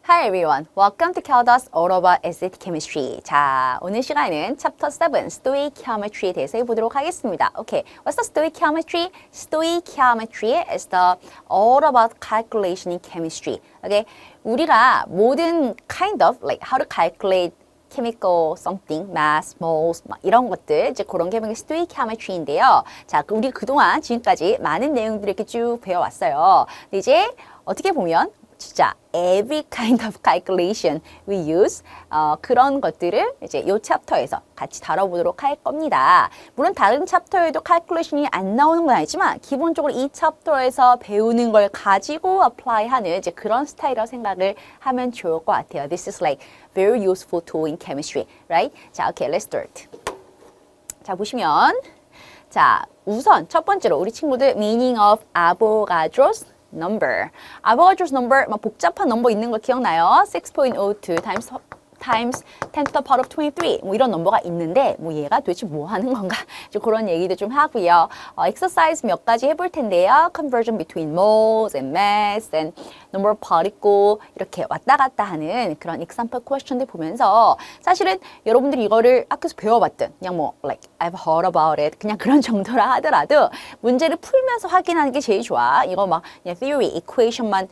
Hi everyone. Welcome to Caldas All About Acidic Chemistry. 자, 오늘 시간은 Chapter 7 Stoichiometry에 대해서 해보도록 하겠습니다. Okay, what's the stoichiometry? Stoichiometry is the all about calculation in chemistry. Okay, 우리가 모든 kind of like how to calculate chemical something, mass, moles, 막 이런 것들 이제 그런 게 stoichiometry인데요. 자, 우리 그동안 지금까지 많은 내용들을 이렇게 쭉 배워왔어요. 근데 이제 어떻게 보면 진짜 every kind of calculation we use 그런 것들을 이제 이 챕터에서 같이 다뤄보도록 할 겁니다. 물론 다른 챕터에도 calculation이 안 나오는 건 아니지만 기본적으로 이 챕터에서 배우는 걸 가지고 apply하는 이제 그런 스타일이라고 생각을 하면 좋을 것 같아요. This is like very useful tool in chemistry, right? 자, okay, let's start. 자, 보시면 자, 우선 첫 번째로 우리 친구들 meaning of Avogadro's number. Avogadro's number, 막 복잡한 넘버 있는 거 기억나요? 6.02 times 10 to the power of 23. 뭐 이런 넘버가 있는데 뭐 얘가 도대체 뭐 하는 건가? 좀 그런 얘기도 좀 하고요. exercise 몇 가지 해볼 텐데요. Conversion between moles and mass and number of particle 이렇게 왔다 갔다 하는 그런 example question들 보면서 사실은 여러분들이 이거를 학교에서 배워봤든 그냥 뭐 like I've heard about it 그냥 그런 정도라 하더라도 문제를 풀면서 확인하는 게 제일 좋아. 이거 막 그냥 theory, equation만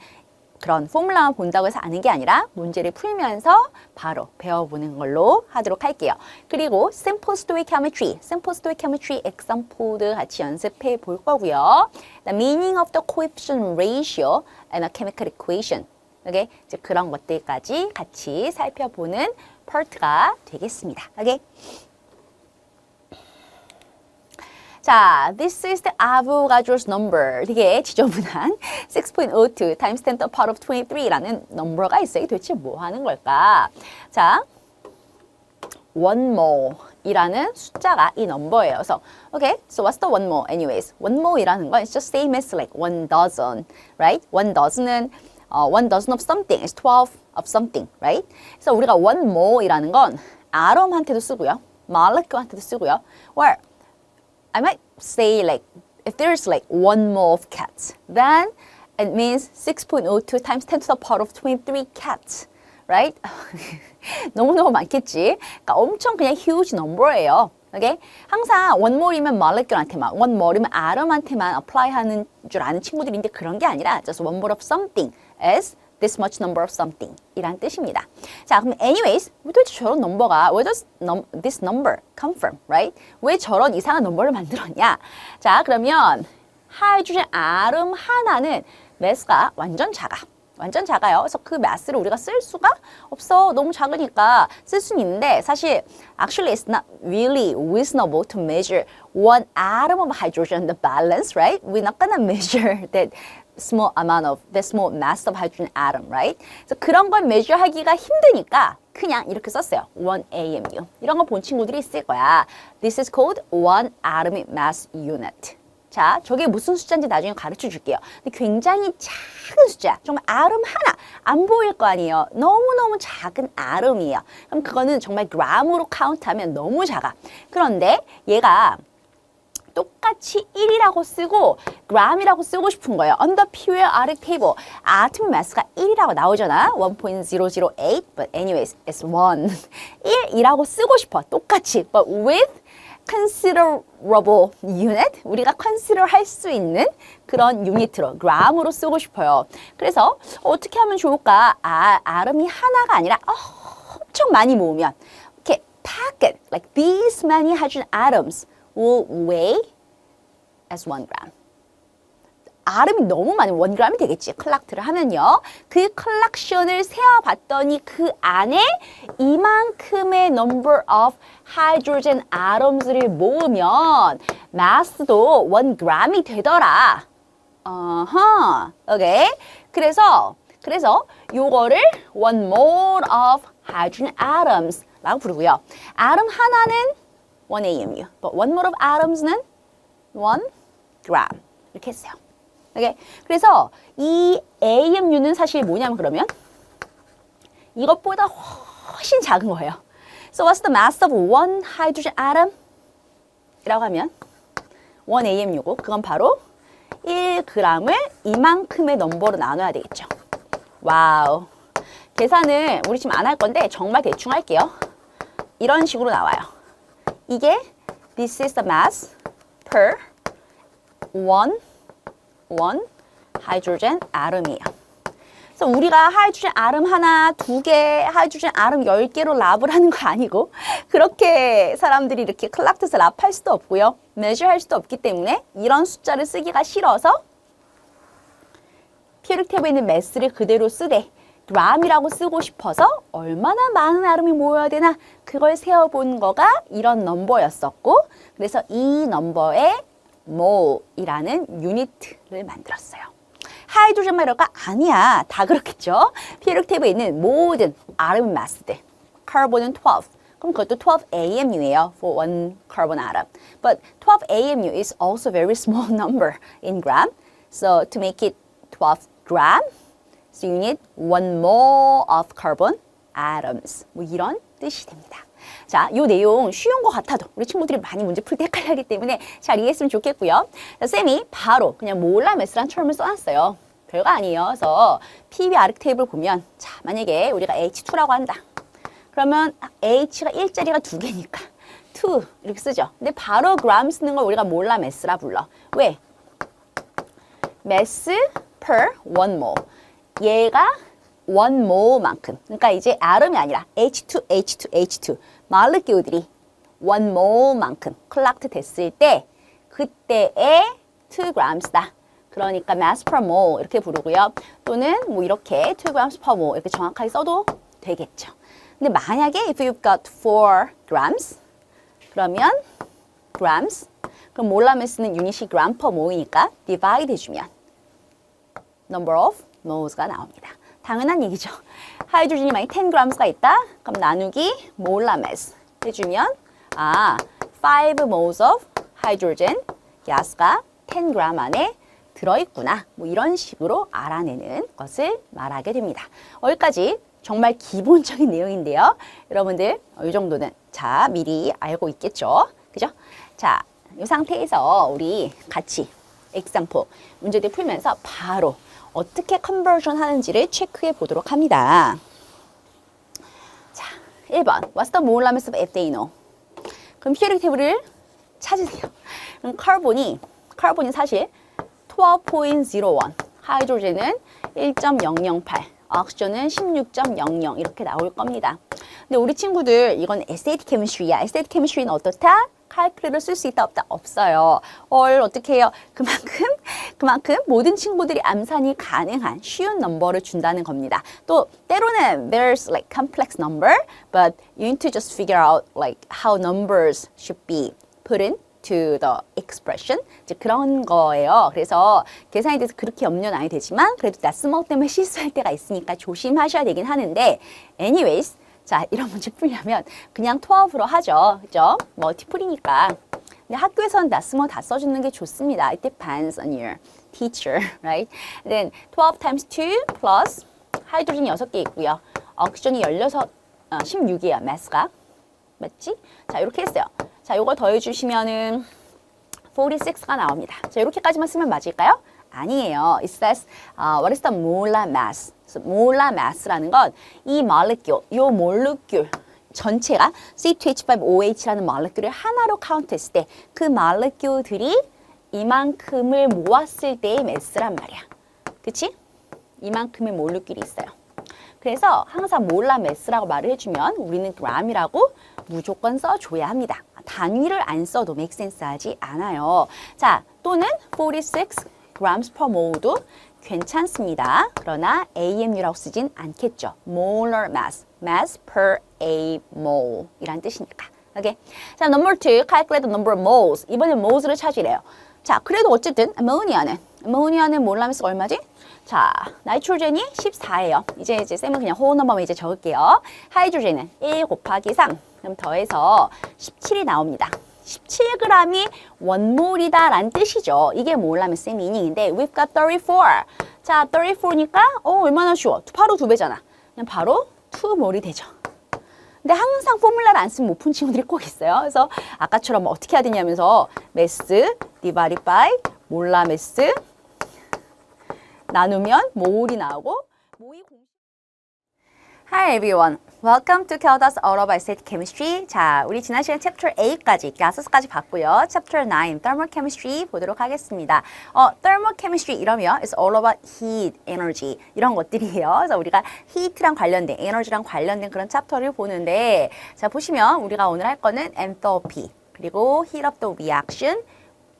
그런 포뮬라만 본다고 해서 아는 게 아니라 문제를 풀면서 바로 배워보는 걸로 하도록 할게요. 그리고 simple stoichiometry, simple stoichiometry example도 같이 연습해 볼 거고요. The meaning of the coefficient ratio and a chemical equation. 오케이? 이제 그런 것들까지 같이 살펴보는 파트가 되겠습니다. 오케이? 자, this is the Avogadro's number. 되게 지저분한 6.02 times 10 to the power of 23라는 넘버가 있어요. 도대체 뭐 하는 걸까? 자, 1mole이라는 숫자가 이 넘버예요. 그래서, okay, so what's the 1mole? Anyways, 1mole이라는 건 it's just same as like 1 dozen, right? 1 dozen은 1 dozen of something is 12 of something, right? 그래서 우리가 1mole이라는 건 아tom한테도 쓰고요, molecule한테도 쓰고요. Where I might say like if there's like 1 mole of cats, then it means 6.02 times 10 to the power of 23 cats, right? 너무너무 많겠지? 그러니까 엄청 그냥 huge number예요. Okay? 항상 1 mole이면 molecule한테만, 1 mole이면 atom한테만 apply하는 줄 아는 친구들인데 그런 게 아니라 just 1 mole of something is this much number of something 이란 뜻입니다. 자, 그럼 anyways, 왜 도대체 저런 넘버가 where does this number come from, right? 왜 저런 이상한 넘버를 만들었냐? 자, 그러면 하이드로젠 아tom 하나는 매스가 완전 작아. 완전 작아요. 그래서 그 매스를 우리가 쓸 수가 없어. 너무 작으니까 쓸 수는 있는데 사실 actually it's not really reasonable to measure one atom of hydrogen, the balance, right? We're not gonna measure that small amount of the small mass of hydrogen atom, right? 그래서 그런 걸 measure하기가 힘드니까 그냥 이렇게 썼어요. 1 AMU. 이런 거 본 친구들이 있을 거야. This is called one atomic mass unit. 자, 저게 무슨 숫자인지 나중에 가르쳐 줄게요. 근데 굉장히 작은 숫자, 정말 아름 하나 안 보일 거 아니에요. 너무너무 작은 아름이에요. 그럼 그거는 정말 gram으로 카운트하면 너무 작아. 그런데 얘가 똑같이 1이라고 쓰고 gram이라고 쓰고 싶은 거예요. On the periodic table, atom mass가 1이라고 나오잖아. 1.008, but anyways, it's 1. 1이라고 쓰고 싶어. 똑같이, but with considerable unit, 우리가 consider 할 수 있는 그런 유니트로, gram으로 쓰고 싶어요. 그래서 어떻게 하면 좋을까? 아름이 하나가 아니라 엄청 많이 모으면 이렇게 packet, like these many hydrogen atoms will weigh as 1 gram. 아름이 너무 많이 1g이 되겠지. 컬렉트를 하면요. 그 컬렉션을 세어봤더니 그 안에 이만큼의 number of hydrogen atoms를 모으면 마스도 1g이 되더라. 오케이. 그래서 요거를 one mole of hydrogen atoms 라고 부르고요. 아름 하나는 1 AMU. But one mole of atoms는 1 gram. 이렇게 했어요. 오케이. 그래서 이 AMU는 사실 뭐냐면 그러면 이것보다 훨씬 작은 거예요. So what's the mass of one hydrogen atom? 이라고 하면 1 AMU고 그건 바로 1g을 이만큼의 넘버로 나눠야 되겠죠. 와우. 계산을 우리 지금 안 할 건데 정말 대충 할게요. 이런 식으로 나와요. 이게 this is the mass per one 하이드로젠 아tom이에요. 그래서 우리가 하이드로젠 아tom 하나, 2개, 하이드로젠 아tom 10개로 랍을 하는 거 아니고 그렇게 사람들이 이렇게 클락트에서 랍할 수도 없고요. measure 할 수도 없기 때문에 이런 숫자를 쓰기가 싫어서 피어릭 탭에 있는 매스를 그대로 쓰되 gram이라고 쓰고 싶어서 얼마나 많은 아름이 모여야 되나 그걸 세어본 거가 이런 넘버였었고 그래서 이 넘버에 mole이라는 유니트를 만들었어요. 하이드로젠 마이너가 아니야. 다 그렇겠죠. 피어릭 탭에 있는 모든 아름 마스들. 카본은 12. 그럼 그것도 12 AMU예요. For one carbon atom. But 12 AMU is also a very small number in gram. So to make it 12 gram, so you need 1 mole of carbon atoms. 뭐 이런 뜻이 됩니다. 자, 요 내용 쉬운 것 같아도 우리 친구들이 많이 문제 풀 때 헷갈리기 때문에 잘 이해했으면 좋겠고요. 자, 쌤이 바로 그냥 몰라 매스란 term을 써놨어요. 별거 아니에요. 그래서 PV 아르크 테이블 보면 자, 만약에 우리가 H2라고 한다. 그러면 H가 1자리가 2개니까 2 이렇게 쓰죠. 근데 바로 gram 쓰는 걸 우리가 몰라 매스라 불러. 왜? mass per 1 mole. 얘가 1 mole만큼. 그러니까 이제 아름이 아니라 H2 마르기우들이 1 mole만큼 컬렉트 됐을 때 그때의 2 grams다. 그러니까 mass per mole 이렇게 부르고요. 또는 뭐 이렇게 2 grams per mole 이렇게 정확하게 써도 되겠죠. 근데 만약에 if you've got 4 grams 그러면 grams 그럼 몰라메스는 유닛이 gram per mole이니까 divide 해주면 number of moles가 나옵니다. 당연한 얘기죠. 하이드로젠이 만약 10 grams가 있다? 그럼 나누기 몰라메스 해주면 5 moles of hydrogen gas가 10 gram 안에 들어있구나. 뭐 이런 식으로 알아내는 것을 말하게 됩니다. 여기까지 정말 기본적인 내용인데요. 여러분들 이 정도는 자 미리 알고 있겠죠. 그죠? 자, 이 상태에서 우리 같이 example 문제들 풀면서 바로 어떻게 컨버전 하는지를 체크해 보도록 합니다. 자, 1번. What's the mole mass of ethane? 그럼 피어릭 테이블을 찾으세요. 그럼 카본이 사실 12.01, 하이드로젠은 1.008, 옥시전은 16.00 이렇게 나올 겁니다. 근데 우리 친구들 이건 SAT 케미스트리야. SAT 케미스트리는 어떻다? 칼큘레이터를 쓸 수 있다 없다? 없어요. 어떻게 해요? 그만큼 모든 친구들이 암산이 가능한 쉬운 넘버를 준다는 겁니다. 또 때로는 there's like complex number, but you need to just figure out like how numbers should be put into the expression. 이제 그런 거예요. 그래서 계산에 대해서 그렇게 염려는 안 해도 되지만 그래도 낯스먹 때문에 실수할 때가 있으니까 조심하셔야 되긴 하는데 anyways 자, 이런 문제 풀려면 그냥 12로 하죠. 그죠? 멀티플이니까 근데 학교에서는 that's 다 써주는 게 좋습니다. It depends on your teacher, right? Then 12 times 2 plus 하이드로젠이 6개 있고요. 오크시전이 16이에요. mass가. 맞지? 자, 이렇게 했어요. 자, 요거 더해주시면은 46가 나옵니다. 자, 이렇게까지만 쓰면 맞을까요? 아니에요. It says, what is the molar mass? So, molar mass라는 건 이 molecule, 요 몰르큘 전체가 C2H5OH라는 몰레큘을 하나로 카운트했을 때 그 몰레큘들이 이만큼을 모았을 때의 매스란 말이야. 그치? 이만큼의 몰레큘이 있어요. 그래서 항상 몰라 매스라고 말을 해주면 우리는 gram이라고 무조건 써줘야 합니다. 단위를 안 써도 make sense 하지 않아요. 자, 또는 46 grams per mole도 괜찮습니다. 그러나 AMU라고 쓰진 않겠죠. molar mass, mass per a mole 이란 뜻이니까. 오케이. 자, number 2, calculate the number of moles. 이번엔 moles를 찾으래요. 자, 그래도 어쨌든 아모니아는 몰라 매스가 얼마지? 자, 나이트로젠이 14예요. 이제 쌤은 그냥 호흡 넘어만 이제 적을게요. 하이드로젠은 1 곱하기 3. 그럼 더해서 17이 나옵니다. 17g이 원몰이다 라는 뜻이죠. 이게 몰라면 쌤 미닝인데 we've got 34. 자, 34니까 얼마나 쉬워. 바로 2배잖아. 그냥 바로 2몰이 되죠. 근데 항상 포뮬라를 안 쓰면 못 푼 친구들이 꼭 있어요. 그래서 아까처럼 어떻게 해야 되냐면서 매스 디바이드 바이 몰라 매스 나누면 몰이 나오고 모의 공식. Hi everyone. Welcome to Kelda's Autobiotic Chemistry. 자, 우리 지난 시간 Chapter 8까지, gases,까지 봤고요. Chapter 9, Thermal Chemistry 보도록 하겠습니다. Thermal Chemistry 이러면 it's all about heat, energy 이런 것들이에요. 그래서 우리가 heat랑 관련된, energy랑 관련된 그런 챕터를 보는데 자, 보시면 우리가 오늘 할 거는 enthalpy, 그리고 heat of the reaction,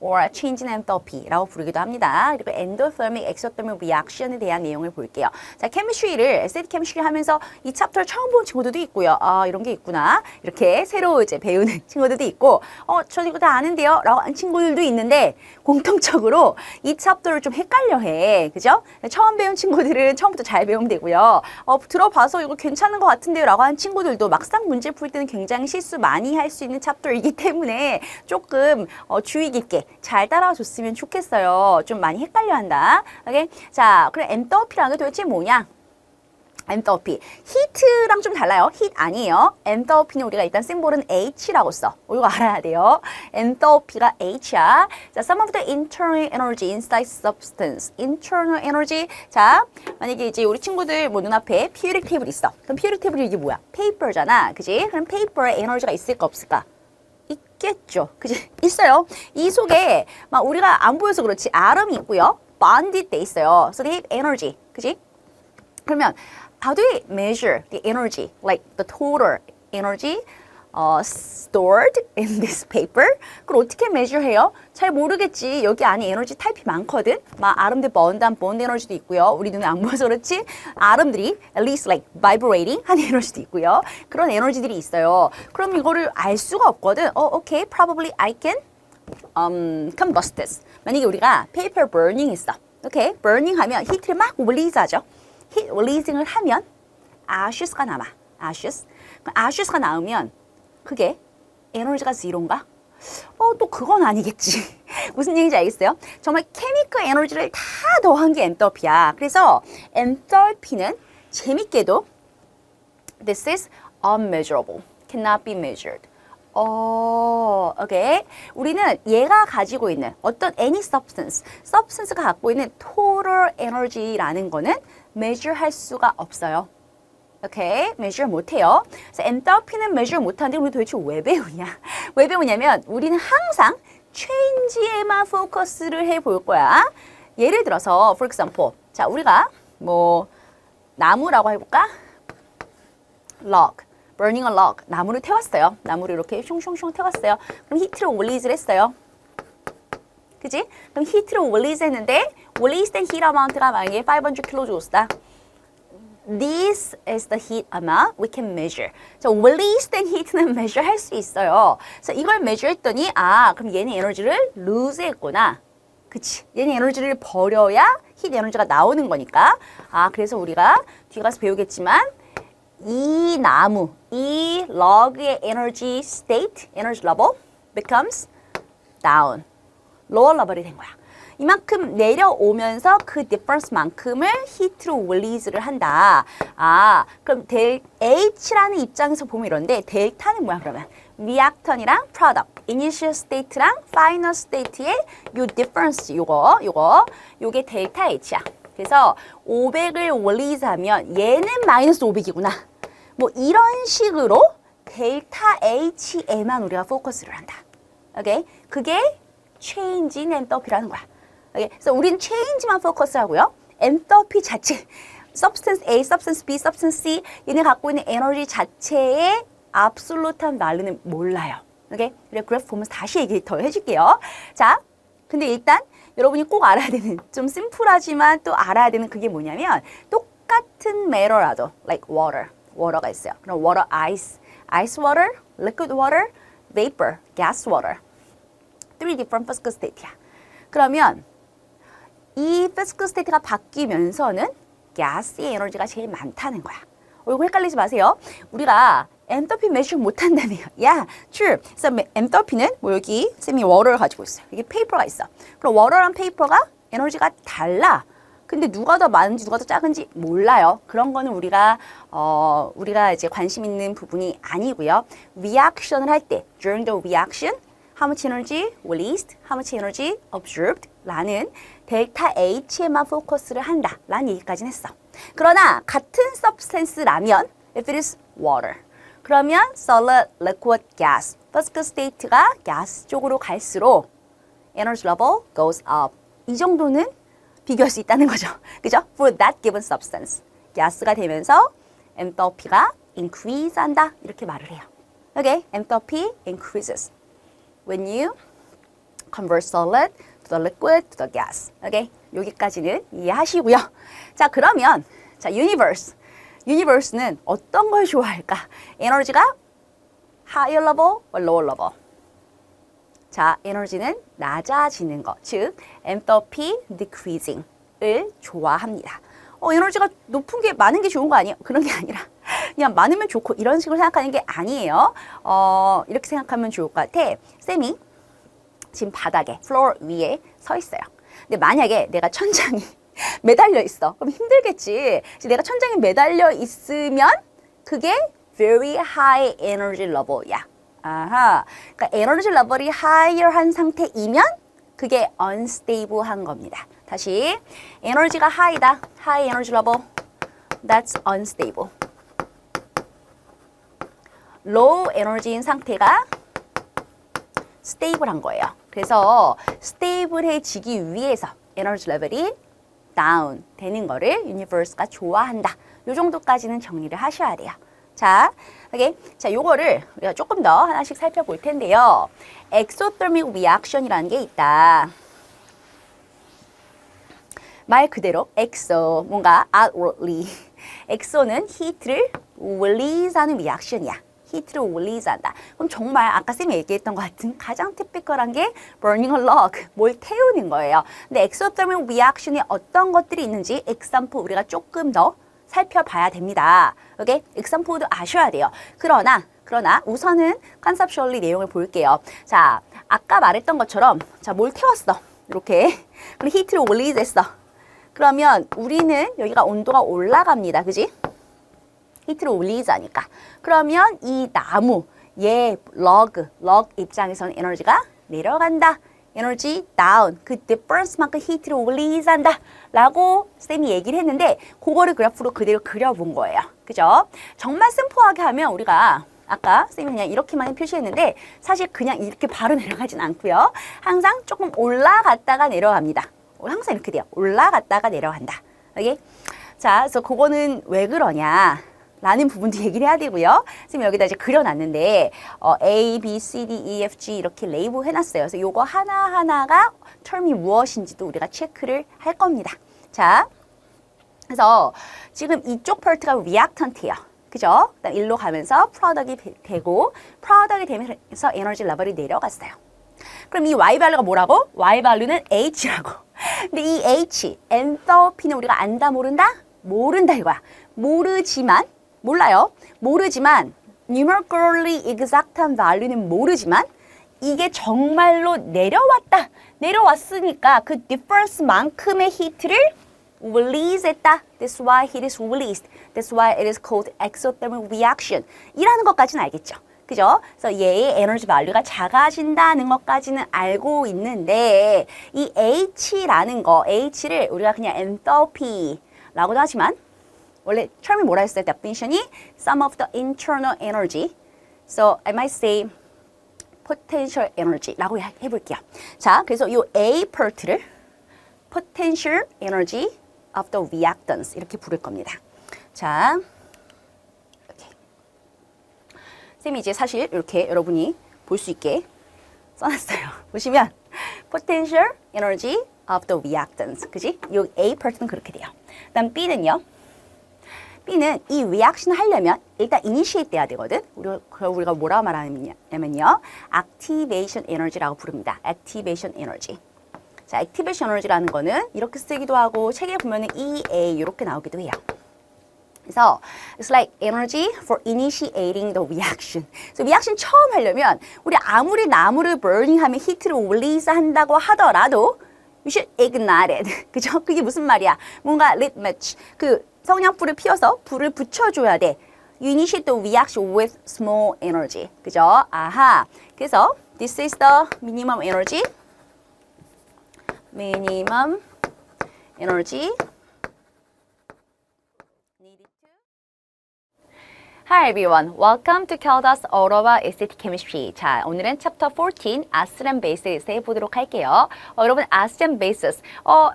or change in enthalpy라고 부르기도 합니다. 그리고 endothermic, exothermic reaction에 대한 내용을 볼게요. 자, 케미스트리를 에세이 케미스트리 하면서 이 챕터를 처음 본 친구들도 있고요. 아, 이런 게 있구나. 이렇게 새로 이제 배우는 친구들도 있고, 저 이거 다 아는데요? 라고 하는 친구들도 있는데 공통적으로 이 챕터를 좀 헷갈려해. 그죠? 처음 배운 친구들은 처음부터 잘 배우면 되고요. 들어봐서 이거 괜찮은 것 같은데요? 라고 하는 친구들도 막상 문제 풀 때는 굉장히 실수 많이 할 수 있는 챕터이기 때문에 조금 주의 깊게 잘 따라와 줬으면 좋겠어요. 좀 많이 헷갈려 한다. 오케이? 자, 그럼 엔터피라는 게 도대체 뭐냐? 엔터피. 히트랑 좀 달라요. 힛 아니에요. 엔터피는 우리가 일단 심볼은 H라고 써. 이거 알아야 돼요. 엔터피가 H야. 자, some of the internal energy inside substance. internal energy. 자, 만약에 이제 우리 친구들 뭐 눈앞에 periodic table 있어. 그럼 periodic table 이게 뭐야? 페이퍼잖아. 그지? 그럼 페이퍼에 에너지가 있을까 없을까? 있겠죠. 그지? 있어요. 이 속에 막 우리가 안 보여서 그렇지 아름이 있고요. bonded 돼 있어요. So they have energy. 그지? 그러면 how do we measure the energy, like the total energy stored in this paper? 그걸 어떻게 measure해요? 잘 모르겠지. 여기 안에 에너지 타입이 많거든. 막 아름들 번드한 본드 에너지도 있고요. 우리 눈에 안 보여서 그렇지. 아름들이 at least like vibrating 한 에너지도 있고요. 그런 에너지들이 있어요. 그럼 이거를 알 수가 없거든. Okay, probably I can combust this. 만약에 우리가 paper burning 있어. Okay, burning 하면 히트를 막 release 하죠. 히트 releasing을 하면 ashes가 남아. ashes. ashes가 나오면 그게 에너지가 제로인가? 또 그건 아니겠지. 무슨 얘기인지 알겠어요? 정말 케미컬 에너지를 다 더한 게 엔터피야. 그래서 엔터피는 재밌게도 this is unmeasurable, cannot be measured. 오케이. 우리는 얘가 가지고 있는 어떤 any substance가 갖고 있는 total energy라는 거는 measure 할 수가 없어요. 오케이, measure 못해요. 그래서 엔터피는 measure 못하는데 우리 도대체 왜 배우냐? 왜 배우냐면 우리는 항상 change에만 포커스를 해볼 거야. 예를 들어서, for example, 자 우리가 뭐 나무라고 해볼까? log, burning a log, 나무를 태웠어요. 나무를 이렇게 숑숑숑 태웠어요. 그럼 히트를 release를 했어요. 그지? 그럼 히트를 release 했는데 release 된 heat amount가 만약에 500kJ다. This is the heat amount we can measure. 자, release 된 heat는 measure 할 수 있어요. 그래서 이걸 measure 했더니 그럼 얘는 에너지를 lose 했구나. 그치? 얘는 에너지를 버려야 heat 에너지가 나오는 거니까. 그래서 우리가 뒤에 가서 배우겠지만 이 나무, 이 log의 energy state, energy level becomes down. lower level이 된 거야. 이만큼 내려오면서 그 difference만큼을 heat로 release를 한다. 아, 그럼 H라는 입장에서 보면 이런데 델타는 뭐야 그러면? reactant이랑 product, initial state랑 final state의 요 difference 요게 델타 H야. 그래서 500을 release 하면 얘는 마이너스 500이구나. 뭐 이런 식으로 델타 H에만 우리가 포커스를 한다. 오케이? 그게 change in enthalpy라는 거야. 오케이? 그래서 우린 change만 포커스하고요. enthalpy 자체, substance A, substance B, substance C 얘네 갖고 있는 에너지 자체의 absolute한 value는 몰라요. 오케이? 그래 그래프 보면서 다시 얘기 더 해줄게요. 자, 근데 일단 여러분이 꼭 알아야 되는 좀 심플하지만 또 알아야 되는 그게 뭐냐면 똑같은 matter라도 like water가 있어요. 그럼 water, ice water, liquid water, vapor, gas water. Three different physical state야. 그러면 이 physical state가 바뀌면서는 gas의 에너지가 제일 많다는 거야. 이거 헷갈리지 마세요. 우리가 엔터피 매슈 못한다며요. 야, true. 그래서 엔터피는 뭐 여기 쌤이 water를 가지고 있어요. 여기 페이퍼가 있어. 그럼 water랑 페이퍼가 에너지가 달라. 근데 누가 더 많은지 누가 더 작은지 몰라요. 그런 거는 우리가 이제 관심 있는 부분이 아니고요. 리액션을 할 때 during the reaction how much energy released, how much energy observed 라는 델타 H에만 포커스를 한다 라는 얘기까지는 했어. 그러나 같은 substance라면 if it is water 그러면 solid, liquid, gas physical state가 gas 쪽으로 갈수록 energy level goes up. 이 정도는 비교할 수 있다는 거죠. 그죠? For that given substance. 가스가 되면서 enthalpy가 increase 한다. 이렇게 말을 해요. Okay? Enthalpy increases when you convert solid to the liquid to the gas. Okay? 여기까지는 이해하시고요. 자, 그러면 자, universe는 어떤 걸 좋아할까? 에너지가 higher level or lower level? 자, 에너지는 낮아지는 것, 즉 enthalpy decreasing을 좋아합니다. 에너지가 높은 게 많은 게 좋은 거 아니에요? 그런 게 아니라 그냥 많으면 좋고 이런 식으로 생각하는 게 아니에요. 이렇게 생각하면 좋을 것 같아. 쌤이 지금 바닥에, floor 위에 서 있어요. 근데 만약에 내가 천장이 매달려 있어. 그럼 힘들겠지. 내가 천장에 매달려 있으면 그게 very high energy level이야. 아하. 그러니까 에너지 레벨이 higher한 상태이면 그게 unstable한 겁니다. 다시 에너지가 high다. high energy level. That's unstable. low energy인 상태가 stable한 거예요. 그래서 stable해지기 위해서 에너지 레벨이 down 되는 거를 universe가 좋아한다. 요 정도까지는 정리를 하셔야 돼요. 자, 오케이. 자, 요거를 우리가 조금 더 하나씩 살펴볼 텐데요. exothermic reaction이라는 게 있다. 말 그대로 exo, 뭔가 outwardly. exo는 heat를 release하는 reaction이야. heat를 release한다. 그럼 정말 아까 쌤이 얘기했던 것 같은 가장 typical한 게 burning a log, 뭘 태우는 거예요. 근데 exothermic reaction이 어떤 것들이 있는지 example 우리가 조금 더 살펴봐야 됩니다. 오케이? example도 아셔야 돼요. 그러나 우선은 conceptually 내용을 볼게요. 자, 아까 말했던 것처럼 자, 뭘 태웠어. 이렇게. 그럼 히트를 release 했어. 그러면 우리는 여기가 온도가 올라갑니다. 그지? 히트를 release 하니까. 그러면 이 나무, 얘 log 입장에서는 에너지가 내려간다. 에너지 다운, 그 difference만큼 히트를 release 한다 라고 쌤이 얘기를 했는데 그거를 그래프로 그대로 그려본 거예요. 그죠? 정말 심플하게 하면 우리가 아까 쌤이 그냥 이렇게만 표시했는데 사실 그냥 이렇게 바로 내려가진 않고요. 항상 조금 올라갔다가 내려갑니다. 항상 이렇게 돼요. 올라갔다가 내려간다. 오케이? 자, 그래서 그거는 왜 그러냐 라는 부분도 얘기를 해야 되고요. 지금 여기다 이제 그려놨는데 A, B, C, D, E, F, G 이렇게 레이블 해놨어요. 그래서 요거 하나하나가 term이 무엇인지도 우리가 체크를 할 겁니다. 자, 그래서 지금 이쪽 파트가 reactant이에요. 그죠? 그다음 일로 가면서 product이 되고 product이 되면서 에너지 레벨이 내려갔어요. 그럼 이 Y value가 뭐라고? Y value는 H라고. 근데 이 H, enthalpy는 우리가 안다 모른다? 모른다 이거야. 모르지만 numerically exact한 value는 모르지만 이게 정말로 내려왔다. 내려왔으니까 그 difference만큼의 heat를 release 했다. That's why heat is released. That's why it is called exothermic reaction. 이라는 것까지는 알겠죠. 그죠? 그래서 얘의 에너지 밸류가 작아진다는 것까지는 알고 있는데 이 H라는 거, H를 우리가 그냥 enthalpy라고도 하지만 원래 term이 뭐라 했어요? definition이 sum of the internal energy. So I might say potential energy라고 해볼게요. 자, 그래서 이 A part를 potential energy of the reactants 이렇게 부를 겁니다. 자, 이렇게. 쌤이 이제 사실 이렇게 여러분이 볼 수 있게 써놨어요. 보시면 potential energy of the reactants, 그지? 이 A part는 그렇게 돼요. 그다음 B는요. B는 이 reaction 하려면 일단 initiate 돼야 되거든. 우리가 뭐라고 말하냐면요. activation energy라고 부릅니다. activation energy. 자, activation energy라는 거는 이렇게 쓰기도 하고 책에 보면은 EA 이렇게 나오기도 해요. 그래서 it's like energy for initiating the reaction. 그래서 reaction 처음 하려면 우리 아무리 나무를 burning하면 히트를 release 한다고 하더라도 you should ignite it. 그죠? 그게 무슨 말이야? 뭔가 lit match. 그 성냥불을 피워서 불을 붙여줘야 돼. You initiate the reaction with small energy. 그죠? 아하. 그래서 this is the minimum energy. Minimum energy needed to. Hi everyone, welcome to Caldas Aurora Acidic Chemistry. 자, 오늘은 챕터 14 Acids and Bases 해보도록 할게요. 여러분, Acids and Bases.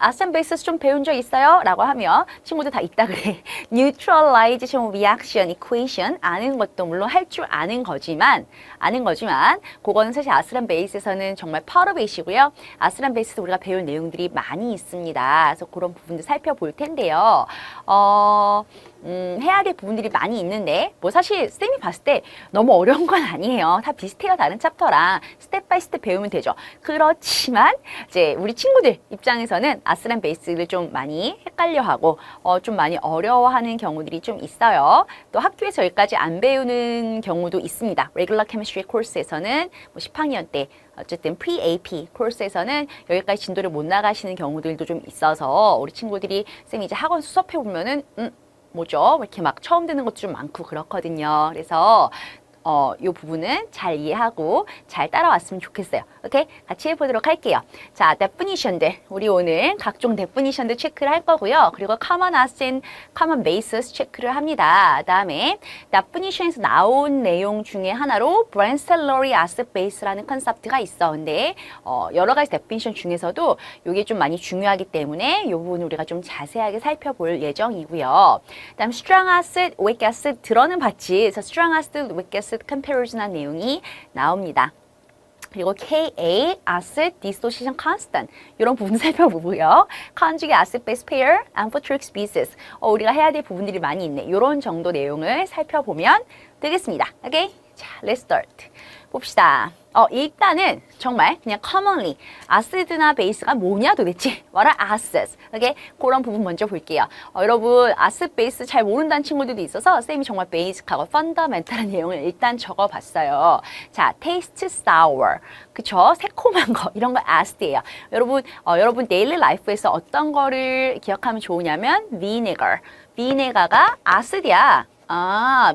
Acids and Bases 좀 배운 적 있어요? 라고 하면 친구들 다 있다 그래. Neutralization Reaction Equation 아는 것도 물론 할 줄 아는 거지만 그거는 사실 Acids and Bases에서는 정말 part of it이고요. Acids and Bases 우리가 배운 내용들이 많이 있습니다. 그래서 그런 부분들 살펴볼 텐데요. 해야 될 부분들이 많이 있는데 뭐 사실 쌤이 봤을 때 너무 어려운 건 아니에요. 다 비슷해요. 다른 챕터랑 스텝 바이 스텝 배우면 되죠. 그렇지만 이제 우리 친구들 입장에서는 아스앤 베이스를 좀 많이 헷갈려하고 좀 많이 어려워하는 경우들이 좀 있어요. 또 학교에서 여기까지 안 배우는 경우도 있습니다. 레귤러 케미스트리 코र्스에서는 뭐 10학년 때 어쨌든 pre-AP 코र्스에서는 여기까지 진도를 못 나가시는 경우들도 좀 있어서 우리 친구들이 쌤이 이제 학원 수업해 보면은 뭐죠? 이렇게 막 처음 듣는 것도 좀 많고 그렇거든요. 그래서 이 부분은 잘 이해하고 잘 따라왔으면 좋겠어요. 오케이? 같이 해보도록 할게요. 자, definition들. 우리 오늘 각종 definition들 체크를 할 거고요. 그리고 common acids and common bases 체크를 합니다. 그 다음에 definition에서 나온 내용 중에 하나로 Brand-Stollery acid base라는 컨셉트가 있어. 근데 여러 가지 definition 중에서도 이게 좀 많이 중요하기 때문에 이 부분 우리가 좀 자세하게 살펴볼 예정이고요. 그 다음 strong acid, weak acid 들어는 봤지. 그래서 strong acid, weak acid comparison한 내용이 나옵니다. 그리고 Ka, acid dissociation constant 이런 부분 살펴보고요. conjugate acid base pair, amphoteric species 우리가 해야 될 부분들이 많이 있네. 이런 정도 내용을 살펴보면 되겠습니다. 오케이? 자, let's start. 봅시다. 일단은 정말 그냥 commonly 아시드나 베이스가 뭐냐 도대체? What are acids? 오케이? 그런 부분 먼저 볼게요. 여러분 아시드 베이스 잘 모른다는 친구들도 있어서 쌤이 정말 베이직하고 펀더멘탈한 내용을 일단 적어봤어요. 자, taste sour. 그쵸? 새콤한 거 이런 거 acid예요. 여러분 데일리 라이프에서 어떤 거를 기억하면 좋으냐면 vinegar. vinegar가 acid이야.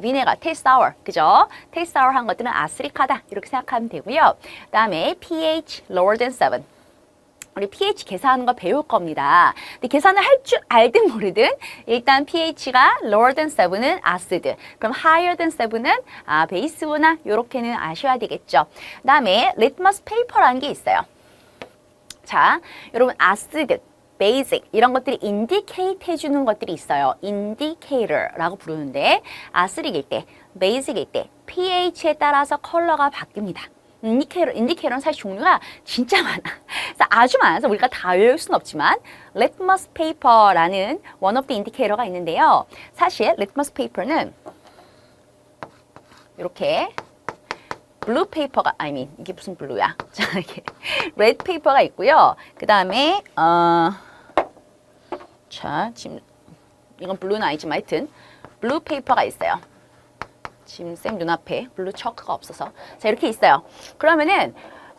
비네가, taste sour, 그죠? taste sour 한 것들은 아스릭하다 이렇게 생각하면 되고요. 그 다음에 pH lower than 7. 우리 pH 계산하는 거 배울 겁니다. 근데 계산을 할 줄 알든 모르든 일단 pH가 lower than 7은 아시드, 그럼 higher than 7은 베이스구나 이렇게는 아셔야 되겠죠. 그 다음에 litmus paper라는 게 있어요. 자, 여러분 아시드 베이직 이런 것들이 indicate 해주는 것들이 있어요. indicator라고 부르는데 아시릭일 때, 베이직일 때 pH에 따라서 컬러가 바뀝니다. 인디케이터는 사실 종류가 진짜 많아. 그래서 아주 많아서 우리가 다 외울 수는 없지만 litmus paper라는 one of the indicator가 있는데요. 사실 litmus paper는 이렇게 블루 페이퍼가 이게 무슨 블루야? 자, 이게 레드 페이퍼가 있고요. 그 다음에 자, 지금 이건 블루는 아니지만 하여튼 블루 페이퍼가 있어요. 지금 쌤 눈앞에 블루 초크가 없어서 자, 이렇게 있어요. 그러면은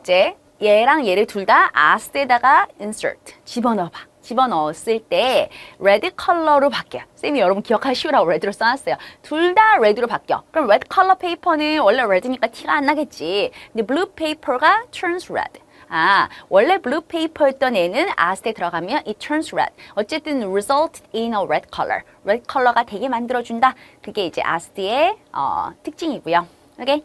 번째, 얘랑 얘를 둘 다 아스에다가 insert, 집어넣어봐. 집어넣었을 때 레드 컬러로 바뀌어요. 쌤이 여러분 기억하시라고 레드로 써놨어요. 둘 다 레드로 바뀌어. 그럼 레드 컬러 페이퍼는 원래 레드니까 티가 안 나겠지. 근데 블루 페이퍼가 turns red. 아, 원래 블루 페이퍼였던 애는 아스에 들어가면 it turns red. 어쨌든 result in a red color. 레드 컬러가 되게 만들어준다. 그게 이제 아스의 특징이고요. 오케이?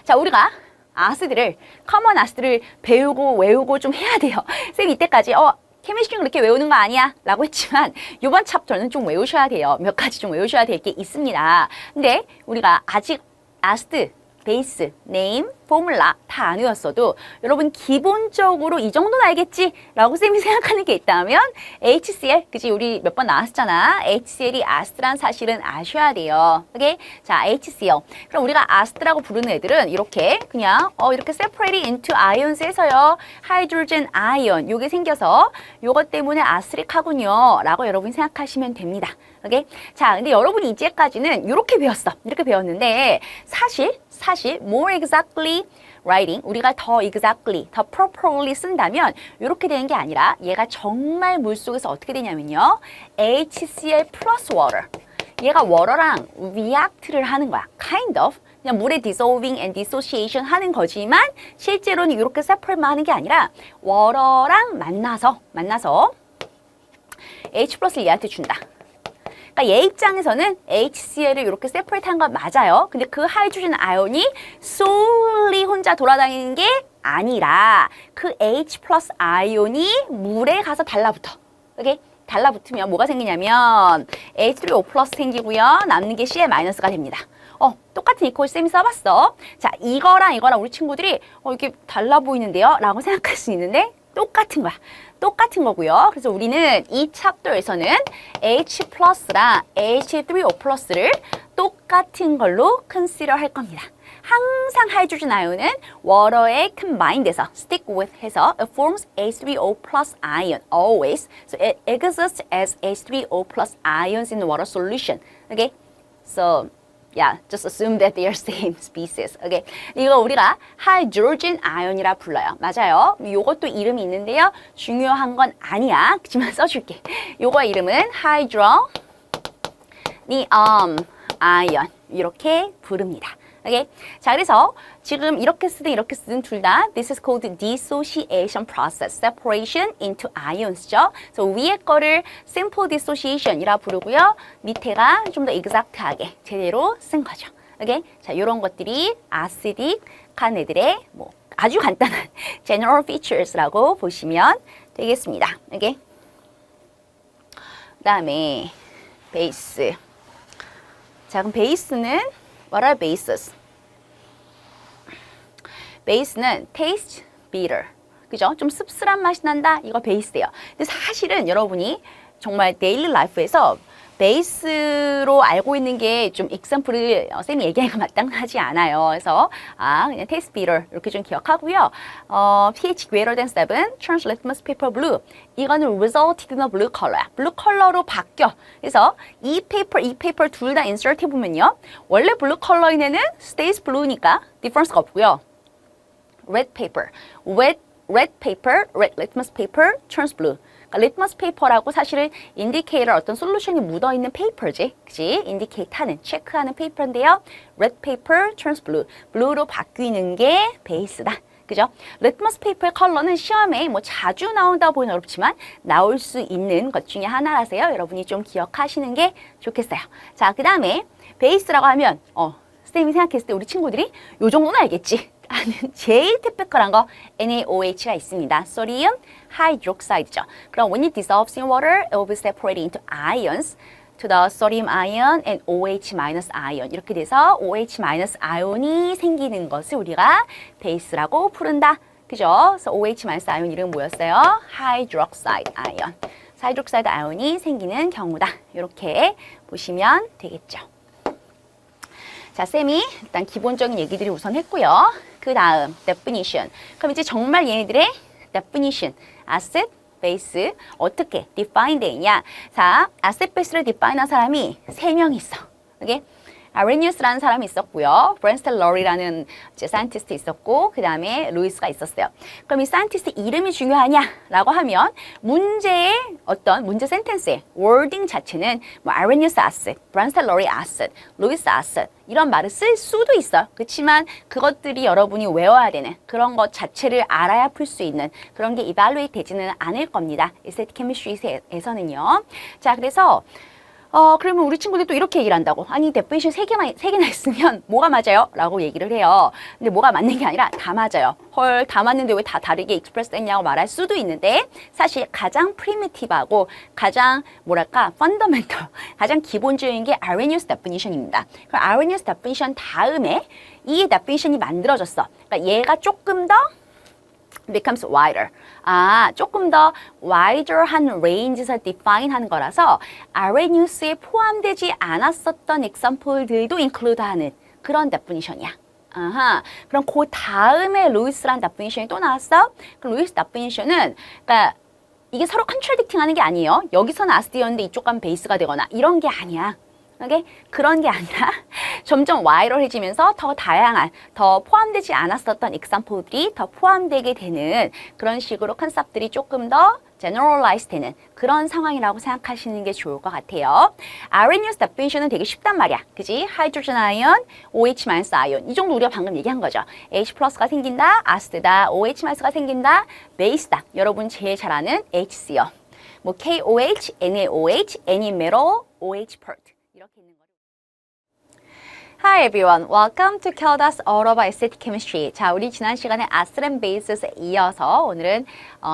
자, 우리가 아스들을, 커먼 아스들을 배우고 외우고 좀 해야 돼요. 쌤이 이때까지 케미스트리 그렇게 외우는 거 아니야 라고 했지만 이번 챕터는 좀 외우셔야 돼요. 몇 가지 좀 외우셔야 될 게 있습니다. 근데 우리가 아직 아스트, 베이스, 네임, 포뮬라 다 안 외웠어도 여러분 기본적으로 이 정도는 알겠지? 라고 쌤이 생각하는 게 있다면 HCl, 그지? 우리 몇 번 나왔잖아. HCl이 아스트란 사실은 아셔야 돼요. 오케이? 자, HCl. 그럼 우리가 아스트라고 부르는 애들은 이렇게 그냥 이렇게 separated into ions 해서요. 하이드로젠 아이언 요게 생겨서 요것 때문에 아스트릭하군요. 라고 여러분이 생각하시면 됩니다. 오케이? 자, 근데 여러분이 이제까지는 이렇게 배웠어. 이렇게 배웠는데 사실 more exactly writing, 우리가 더 exactly, 더 properly 쓴다면 이렇게 되는 게 아니라 얘가 정말 물속에서 어떻게 되냐면요. HCl plus water. 얘가 water랑 react를 하는 거야. kind of. 그냥 물에 dissolving and dissociation 하는 거지만 실제로는 이렇게 separate만 하는 게 아니라 water랑 만나서 H 플러스를 얘한테 준다. 그러니까 얘 입장에서는 HCl을 이렇게 세퍼레이트 한 건 맞아요. 근데 그 하이드로젠 아연이 solely 혼자 돌아다니는 게 아니라 그 H 플러스 아이온이 물에 가서 달라붙어. 오케이? 달라붙으면 뭐가 생기냐면 H3O 플러스 생기고요. 남는 게 Cl 마이너스가 됩니다. 똑같은 이퀄 쌤이 써봤어. 자, 이거랑 우리 친구들이 이게 달라 보이는데요? 라고 생각할 수 있는데 똑같은 거야. 똑같은 거고요. 그래서 우리는 이 챕터에서는 H 플러스랑 H3O 플러스를 똑같은 걸로 consider 할 겁니다. 항상 하이드로젠 아이온은 water에 combine 돼서 stick with 해서 it forms H3O plus ion always. So it exists as H3O plus ions in water solution. Okay? So yeah, just assume that they are same species. Okay. 이거 우리가 하이드로젠 아이온이라 불러요. 맞아요. 요것도 이름이 있는데요. 중요한 건 아니야. 그렇지만 써줄게. 요거 이름은 하이드로니엄 아이온 이렇게 부릅니다. 오케이. 자, 그래서 지금 이렇게 쓰든 둘 다 this is called dissociation process, separation into ions죠. 그래서 위에 거를 simple dissociation이라 부르고요. 밑에가 좀 더 exact하게 제대로 쓴 거죠. 오케이. 자, 이런 것들이 acidic한 애들의 뭐 아주 간단한 general features라고 보시면 되겠습니다. 오케이. 그다음에 베이스. 자, 그럼 베이스는 What are bases? 베이스는 taste bitter. 그죠? 좀 씁쓸한 맛이 난다. 이거 베이스예요. 근데 사실은 여러분이 정말 데일리 라이프에서 베이스로 알고 있는 게 좀 example을 쌤이 얘기하기가 마땅하지 않아요. 그래서 그냥 taste bitter 이렇게 좀 기억하고요. pH greater than 7, turns litmus paper blue. 이거는 resulted in a blue color야. 블루 컬러로 바뀌어. 그래서 이 페이퍼 둘 다 insert 해보면요. 원래 블루 컬러인 애는 stays blue니까 difference가 없고요. red paper, red litmus paper turns blue. 그러니까 리트머스 페이퍼라고 사실은 인디케이터 어떤 솔루션이 묻어있는 페이퍼지. 그치? 인디케이트 하는, 체크하는 페이퍼인데요. red paper turns blue. blue로 바뀌는 게 베이스다. 그죠? 리트머스 페이퍼의 컬러는 시험에 뭐 자주 나온다고 보기는 어렵지만 나올 수 있는 것 중에 하나라서요. 여러분이 좀 기억하시는 게 좋겠어요. 자, 그 다음에 베이스라고 하면 쌤이 생각했을 때 우리 친구들이 요 정도는 알겠지. 아는 제일 티피컬한 거 NaOH가 있습니다. 소디움 하이드록사이드죠. 그럼 when it dissolves in water, it will be separated into ions to the sodium ion and OH minus ion. 이렇게 돼서 OH minus 아이온이 생기는 것을 우리가 베이스라고 부른다. 그죠? 그래서 OH minus 아이온 이름은 뭐였어요? 하이드록사이드 아이온. 하이드록사이드 아이온이 생기는 경우다. 이렇게 보시면 되겠죠. 자, 쌤이 일단 기본적인 얘기들이 우선 했고요. 그 다음 definition. 그럼 이제 정말 얘네들의 definition, acid, base 어떻게 define 돼 있냐? 자, acid base를 define 한 사람이 3명 있어. 오케이? 아레니우스라는 사람이 있었고요. 브랜스턴 러리라는 이제 사이언티스트 있었고 그 다음에 루이스가 있었어요. 그럼 이 사이언티스트 이름이 중요하냐라고 하면 문제의 어떤 문제 센텐스의 워딩 자체는 뭐 아레니우스 아셋, 브랜스턴 러리 아셋, 루이스 아셋 이런 말을 쓸 수도 있어요. 그렇지만 그것들이 여러분이 외워야 되는 그런 것 자체를 알아야 풀 수 있는 그런 게 evaluate 되지는 않을 겁니다. 에스테틱 케미스트리에서는요. 자, 그래서 그러면 우리 친구들이 또 이렇게 얘기를 한다고. 아니, 데피니션 세 개나 있으면 뭐가 맞아요? 라고 얘기를 해요. 근데 뭐가 맞는 게 아니라 다 맞아요. 헐, 다 맞는데 왜 다 다르게 익스프레스 됐냐고 말할 수도 있는데 사실 가장 프리미티브하고 가장 뭐랄까 펀더멘털, 가장 기본적인 게 아레니우스 데피니션입니다. 그럼 아레니우스 데피니션 다음에 이 데피니션이 만들어졌어. 그러니까 얘가 조금 더 becomes wider. 조금 더 wider한 range에서 define 한 거라서 아레니우스에 포함되지 않았었던 example들도 include 하는 그런 definition이야. 그럼 그 다음에 루이스란 definition이 또 나왔어? 그럼 루이스 definition은 그러니까 이게 서로 contradicting 하는 게 아니에요. 여기서는 아스디였는데 이쪽 가면 베이스가 되거나 이런 게 아니야. 오케이? 그런 게 아니라 점점 와이럴해지면서 더 다양한, 더 포함되지 않았었던 example들이 더 포함되게 되는 그런 식으로 컨셉들이 조금 더 generalize 되는 그런 상황이라고 생각하시는 게 좋을 것 같아요. 아레니우스 definition은 되게 쉽단 말이야. 그지? 하이드로젠 아이온, OH- 아이온. 이 정도 우리가 방금 얘기한 거죠. H+가 생긴다, 아스드다, OH- 생긴다, 베이스다. 여러분 제일 잘 아는 HCl. 뭐 KOH, NaOH, Nmetal, OH part. 이렇게 있는 거죠. Hi everyone, welcome to Kelda's All About Acidic Chemistry. 자, 우리 지난 시간에 Acid and Base에 이어서 오늘은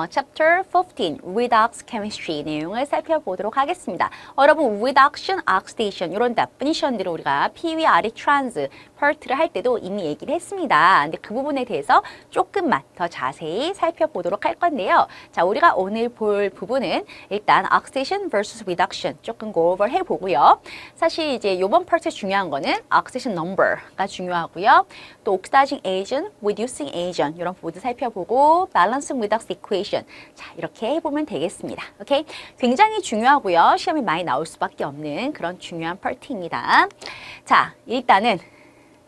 Chapter 15, Redox Chemistry 내용을 살펴보도록 하겠습니다. 여러분, Reduction, Oxidation 이런 definition들을 우리가 PV, RE, Trans, PERT를 할 때도 이미 얘기를 했습니다. 근데 그 부분에 대해서 조금만 더 자세히 살펴보도록 할 건데요. 자, 우리가 오늘 볼 부분은 일단 Oxidation vs Reduction 조금 go over 해보고요. 사실 이제 이번 파트에 중요한 거는 Oxidation number가 중요하고요. 또 Oxidizing agent, Reducing agent 이런 부분도 살펴보고 Balancing redox equation. 자, 이렇게 해보면 되겠습니다. 오케이? 굉장히 중요하고요. 시험에 많이 나올 수밖에 없는 그런 중요한 파트입니다. 자, 일단은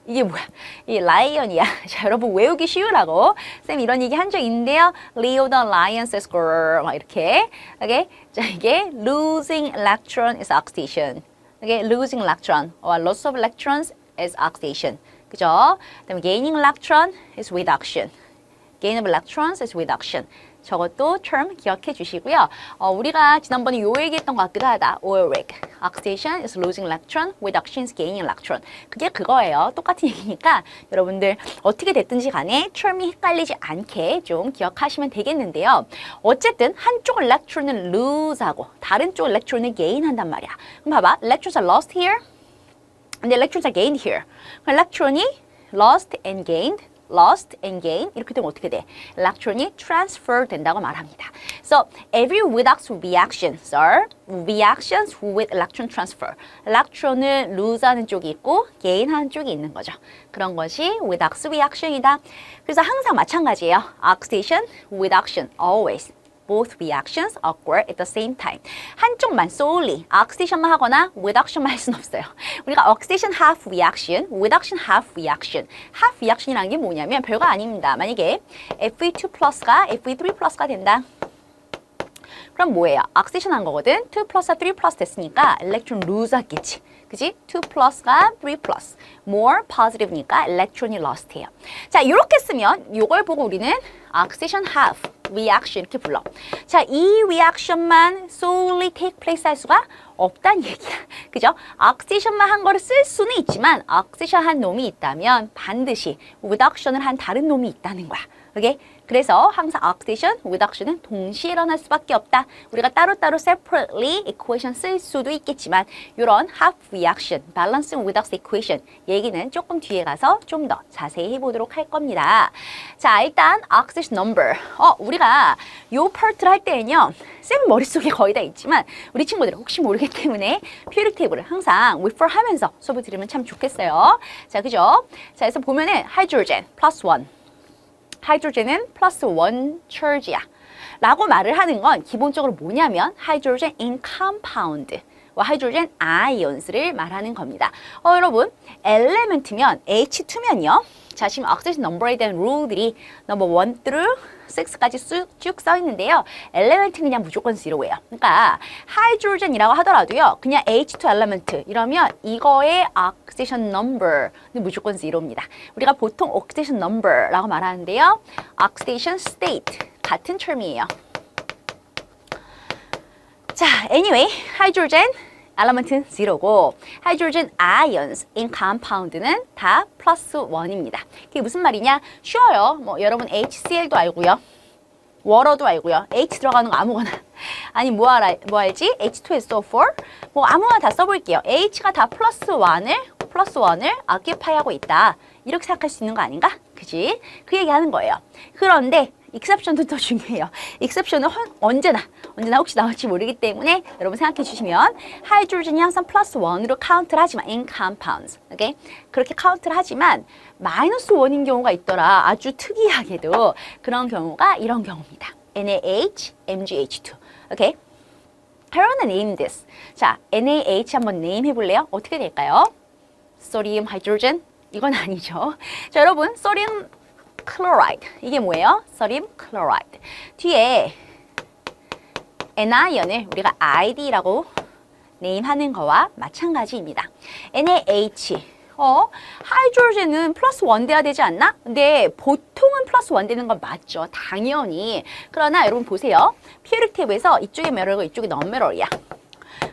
이게 뭐야? 이 라이언이야. 자, 여러분 외우기 쉬우라고 쌤 이런 얘기 한 적 있는데요. Leo the lion's squirrel 막 이렇게. 오케이? 자, 이게 losing electron is oxidation. 이게 losing electron or loss of electrons is oxidation. 그죠? 그다음에 gaining electron is reduction. gain of electrons is reduction. 저것도 term 기억해 주시고요. 우리가 지난번에 요 얘기했던 것 같기도 하다. Oeric. Oxidation is losing electron, reduction is gaining electron. 그게 그거예요. 똑같은 얘기니까 여러분들 어떻게 됐든지 간에 term이 헷갈리지 않게 좀 기억하시면 되겠는데요. 어쨌든 한쪽 electron을 lose하고 다른 쪽 electron을 gain한단 말이야. 그럼 봐봐. Electrons are lost here. and the electrons are gained here. 그럼 electron이 lost and gained. lost and gain 이렇게 되면 어떻게 돼? electron이 transfer 된다고 말합니다. So every redox reactions are reactions with electron transfer. electron을 lose하는 쪽이 있고 gain하는 쪽이 있는 거죠. 그런 것이 redox reaction이다. 그래서 항상 마찬가지예요. oxidation, reduction, always. Both reactions occur at the same time. 한쪽만 solely oxidation만 하거나 reduction만 할 수는 없어요. 우리가 oxidation half reaction, reduction half reaction. half reaction이라는 게 뭐냐면 별거 아닙니다. 만약에 Fe2 plus가 Fe3 plus가 된다. 그럼 뭐예요? oxidation 한 거거든. 2 plus가 3 plus 됐으니까 electron lose 했겠지. 그지? 2 plus가 3 plus. more positive니까 electron이 lost 해요. 자, 이렇게 쓰면 이걸 보고 우리는 oxidation half reaction 이렇게 불러. 자, 이 reaction만 solely take place 할 수가 없다는 얘기야. 그죠? oxidation만 한 거를 쓸 수는 있지만 oxidation 한 놈이 있다면 반드시 reduction을 한 다른 놈이 있다는 거야. 오케이? 그래서 항상 oxidation, reduction은 동시에 일어날 수밖에 없다. 우리가 따로따로 separately equation 쓸 수도 있겠지만 이런 half reaction, balancing redox equation 얘기는 조금 뒤에 가서 좀 더 자세히 해보도록 할 겁니다. 자, 일단 oxidation number. 우리가 요 파트를 할 때는요. 쌤 머릿속에 거의 다 있지만 우리 친구들은 혹시 모르기 때문에 purity table을 항상 refer 하면서 수업을 들으면 참 좋겠어요. 자, 그죠? 자, 그래서 보면은 hydrogen plus 1. 하이드로젠은 플러스 1 charge야. 라고 말을 하는 건 기본적으로 뭐냐면 hydrogen in compound 하이드로젠 아이언스를 말하는 겁니다. 여러분, 엘레멘트면 H2면요. 자, 지금 oxidation number에 대한 룰들이 넘버 1 through 6까지 쭉 써 있는데요. 엘레멘트는 그냥 무조건 0예요. 그러니까 하이드로젠이라고 하더라도요. 그냥 H2 엘레멘트 이러면 이거의 oxidation number는 무조건 0입니다. 우리가 보통 oxidation number라고 말하는데요. oxidation state 같은 term이에요. 자, anyway, 하이드로젠 엘레멘트는 0고 하이드로젠 아이언스 in compound는 다 플러스 1입니다. 그게 무슨 말이냐? 쉬워요. 뭐 여러분 HCl도 알고요. 워터도 알고요. H 들어가는 거 아무거나. 아니 뭐 알지? H2SO4 뭐 아무거나 다 써볼게요. H가 다 플러스 1을 occupy하고 있다. 이렇게 생각할 수 있는 거 아닌가? 그지? 그 얘기하는 거예요. 그런데 익셉션도 더 중요해요. 익셉션은 언제나 혹시 나올지 모르기 때문에 여러분 생각해 주시면 하이드로젠이 항상 플러스 1으로 카운트를 하지만 in compounds, 오케이? 그렇게 카운트를 하지만 마이너스 1인 경우가 있더라. 아주 특이하게도 그런 경우가 이런 경우입니다. NaH, MgH2, 오케이? I wanna name this. 자, NaH 한번 네임 해볼래요? 어떻게 될까요? 소디움 하이드로젠? 이건 아니죠. 자, 여러분, 소디움 클로라이드. 이게 뭐예요? 소디움 클로라이드. 뒤에 Nion을 우리가 ID라고 네임하는 거와 마찬가지입니다. NaH. 하이드로젠은 플러스 1 돼야 되지 않나? 근데 보통은 플러스 1 되는 건 맞죠. 당연히. 그러나 여러분 보세요. 피오릭 테이블에서 이쪽에 메럴이고 이쪽에 non-메럴이야.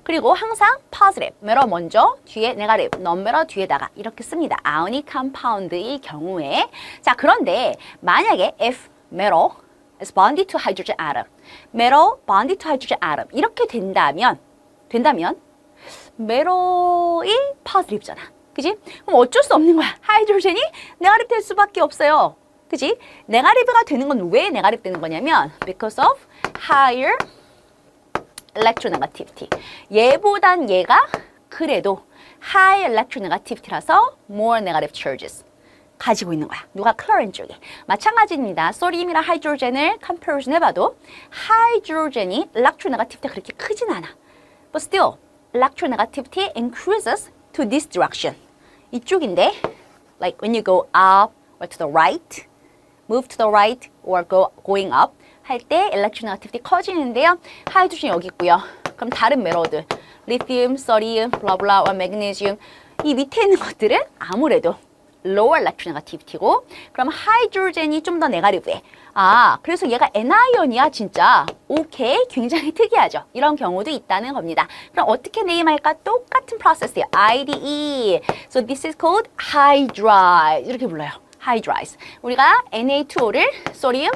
그리고 항상 positive, 메럴 먼저, 뒤에 네가티브, non-메럴 뒤에다가 이렇게 씁니다. 아오닉 컴파운드의 경우에. 자, 그런데 만약에 if metal is bonded to hydrogen atom, metal bonded to hydrogen atom 이렇게 된다면 메럴이 positive잖아. 그지? 그럼 어쩔 수 없는 거야. 하이드로젠이 네가티브 될 수밖에 없어요. 그지? 네가티브가 되는 건 왜 네가티브 되는 거냐면 because of higher electronegativity. 얘보단 얘가 그래도 high electronegativity라서 more negative charges 가지고 있는 거야. 누가? 클로린 쪽에. 마찬가지입니다. 소디움이랑 하이드로젠을 comparison 해봐도 하이드로젠이 electronegativity가 그렇게 크진 않아. But still, electronegativity increases to this direction. 이쪽인데, like when you go up or to the right, move to the right or going up 할 때 electronegativity 커지는데요. 하이드로젠이 여기 있고요. 그럼 다른 메럴들, 리튬, 소디움, 블라블라, 매그네슘 이 밑에 있는 것들은 아무래도 lower electronegativity고 그럼 하이드로젠이 좀 더 네가티브해. 아, 그래서 얘가 Nion이야 진짜. 오케이, 굉장히 특이하죠. 이런 경우도 있다는 겁니다. 그럼 어떻게 네임할까? 똑같은 프로세스예요. IDE. So this is called hydride. 이렇게 불러요. hydrides. 우리가 Na2O를 소디움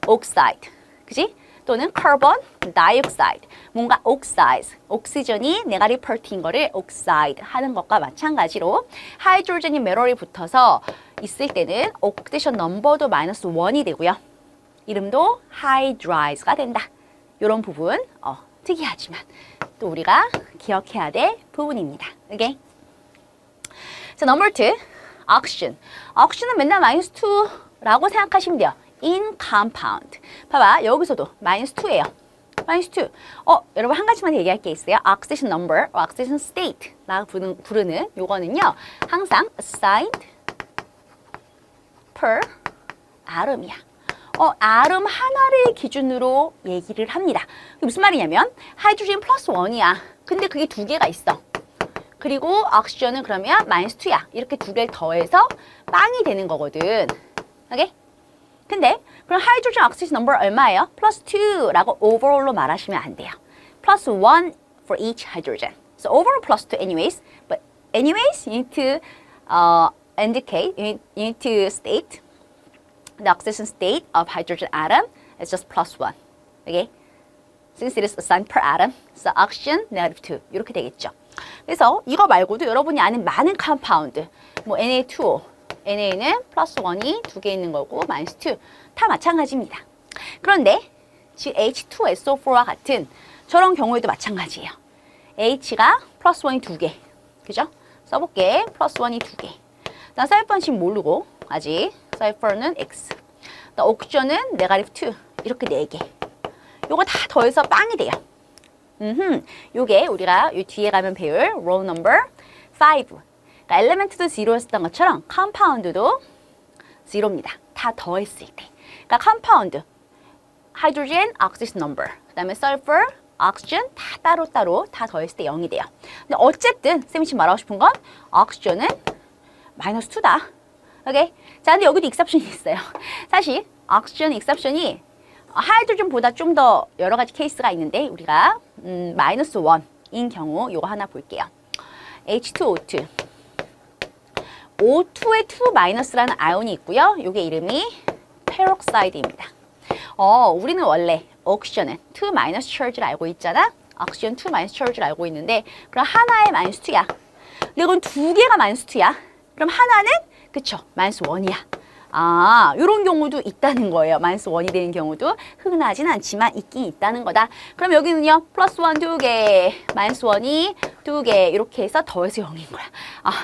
옥사이드. 그지? 또는 카본 다이옥사이드. 뭔가 옥사이드. 옥시전이 네가티브 퍼트인 거를 옥사이드 하는 것과 마찬가지로 하이드로젠이 메럴이 붙어서 있을 때는 옥시데이션 넘버도 마이너스 1이 되고요. 이름도 하이드라이즈가 된다. 이런 부분 특이하지만 또 우리가 기억해야 될 부분입니다. 오케이? 자, 넘버 2. 옥시전. 옥시전은 맨날 마이너스 2라고 생각하시면 돼요. in compound. 봐봐, 여기서도 마이너스 2예요. 마이너스 2. 여러분 한 가지만 얘기할 게 있어요. oxidation number, oxidation state라고 부르는 요거는요. 항상 assigned per atom이야. 아tom 하나를 기준으로 얘기를 합니다. 그게 무슨 말이냐면 하이드로젠 플러스 1이야. 근데 그게 두 개가 있어. 그리고 옥시전은 그러면 마이너스 2야. 이렇게 두 개를 더해서 빵이 되는 거거든. 오케이? 근데 그럼 하이드로젠 옥시전 넘버 얼마예요? 플러스 2라고 overall로 말하시면 안 돼요. 플러스 1 for each hydrogen. So overall plus 2 anyways. But anyways, you need to indicate, you need to state the oxidation state of hydrogen atom is just plus 1. Okay? Since it is assigned per atom, so oxygen negative 2. 이렇게 되겠죠. 그래서 이거 말고도 여러분이 아는 많은 컴파운드, 뭐 Na2O, NA는 플러스 1이 두 개 있는 거고 마이너스 2 다 마찬가지입니다. 그런데 지금 H2SO4와 같은 저런 경우에도 마찬가지예요. H가 플러스 1이 두 개. 그죠? 써볼게. 플러스 1이 두 개. 난 사이퍼는 지금 모르고 아직 사이퍼는 X. 옥시전은 네가티브 2. 이렇게 네 개. 요거 다 더해서 빵이 돼요. 요게 우리가 요 뒤에 가면 배울 row number 5. 그러니까 엘리멘트도 0였던 것처럼 컴파운드도 0입니다. 다 더했을 때. 그러니까 컴파운드, 하이드로젠, 옥시전 넘버, 그 다음에 설퍼, 옥시전 다 따로따로 다 더했을 때 0이 돼요. 근데 어쨌든 쌤이 지금 말하고 싶은 건 옥시전은 마이너스 2다. 오케이? 자, 근데 여기도 익셉션이 있어요. 사실 옥시전 익셉션이 하이드로전보다 좀 더 여러 가지 케이스가 있는데 우리가 마이너스 1인 경우 요거 하나 볼게요. H2O2. O2에 2 마이너스라는 아연이 있고요. 요게 이름이 페록사이드입니다. 우리는 원래 옥시전은 2 마이너스 charge를 알고 있잖아. 옥시전 2 마이너스 charge를 알고 있는데 그럼 하나에 마이너스 2야. 근데 이건 두 개가 마이너스 2야. 그럼 하나는 그쵸 마이너스 1이야. 요런 경우도 있다는 거예요. 마이너스 1이 되는 경우도 흔하진 않지만 있긴 있다는 거다. 그럼 여기는요. 플러스 1 2개, 마이너스 1이 2개 이렇게 해서 더해서 0인 거야.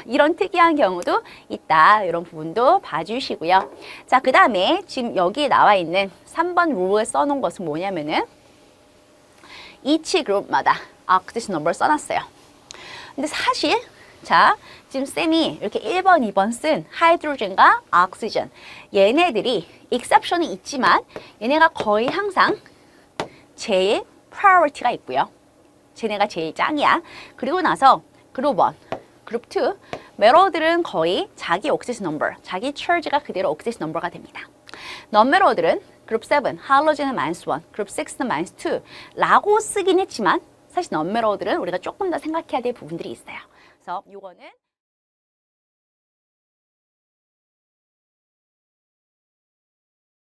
이런 특이한 경우도 있다. 이런 부분도 봐주시고요. 자, 그 다음에 지금 여기에 나와 있는 3번 룰에 써놓은 것은 뭐냐면은 each 그룹마다 oxidation number 써놨어요. 근데 사실 자, 지금 쌤이 이렇게 1번, 2번 쓴 하이드로젠과 옥시전 얘네들이 익셉션이 있지만 얘네가 거의 항상 제일 프라이어리티가 있고요. 쟤네가 제일 짱이야. 그리고 나서 그룹 1, 그룹 2 메로들은 거의 자기 옥시전 넘버, 자기 charge가 그대로 옥시전 넘버가 됩니다. non-메로들은 그룹 7, 할로젠은 마이너스 1, 그룹 6는 마이너스 2 라고 쓰긴 했지만 사실 non-메로들은 우리가 조금 더 생각해야 될 부분들이 있어요. 그래서 요거는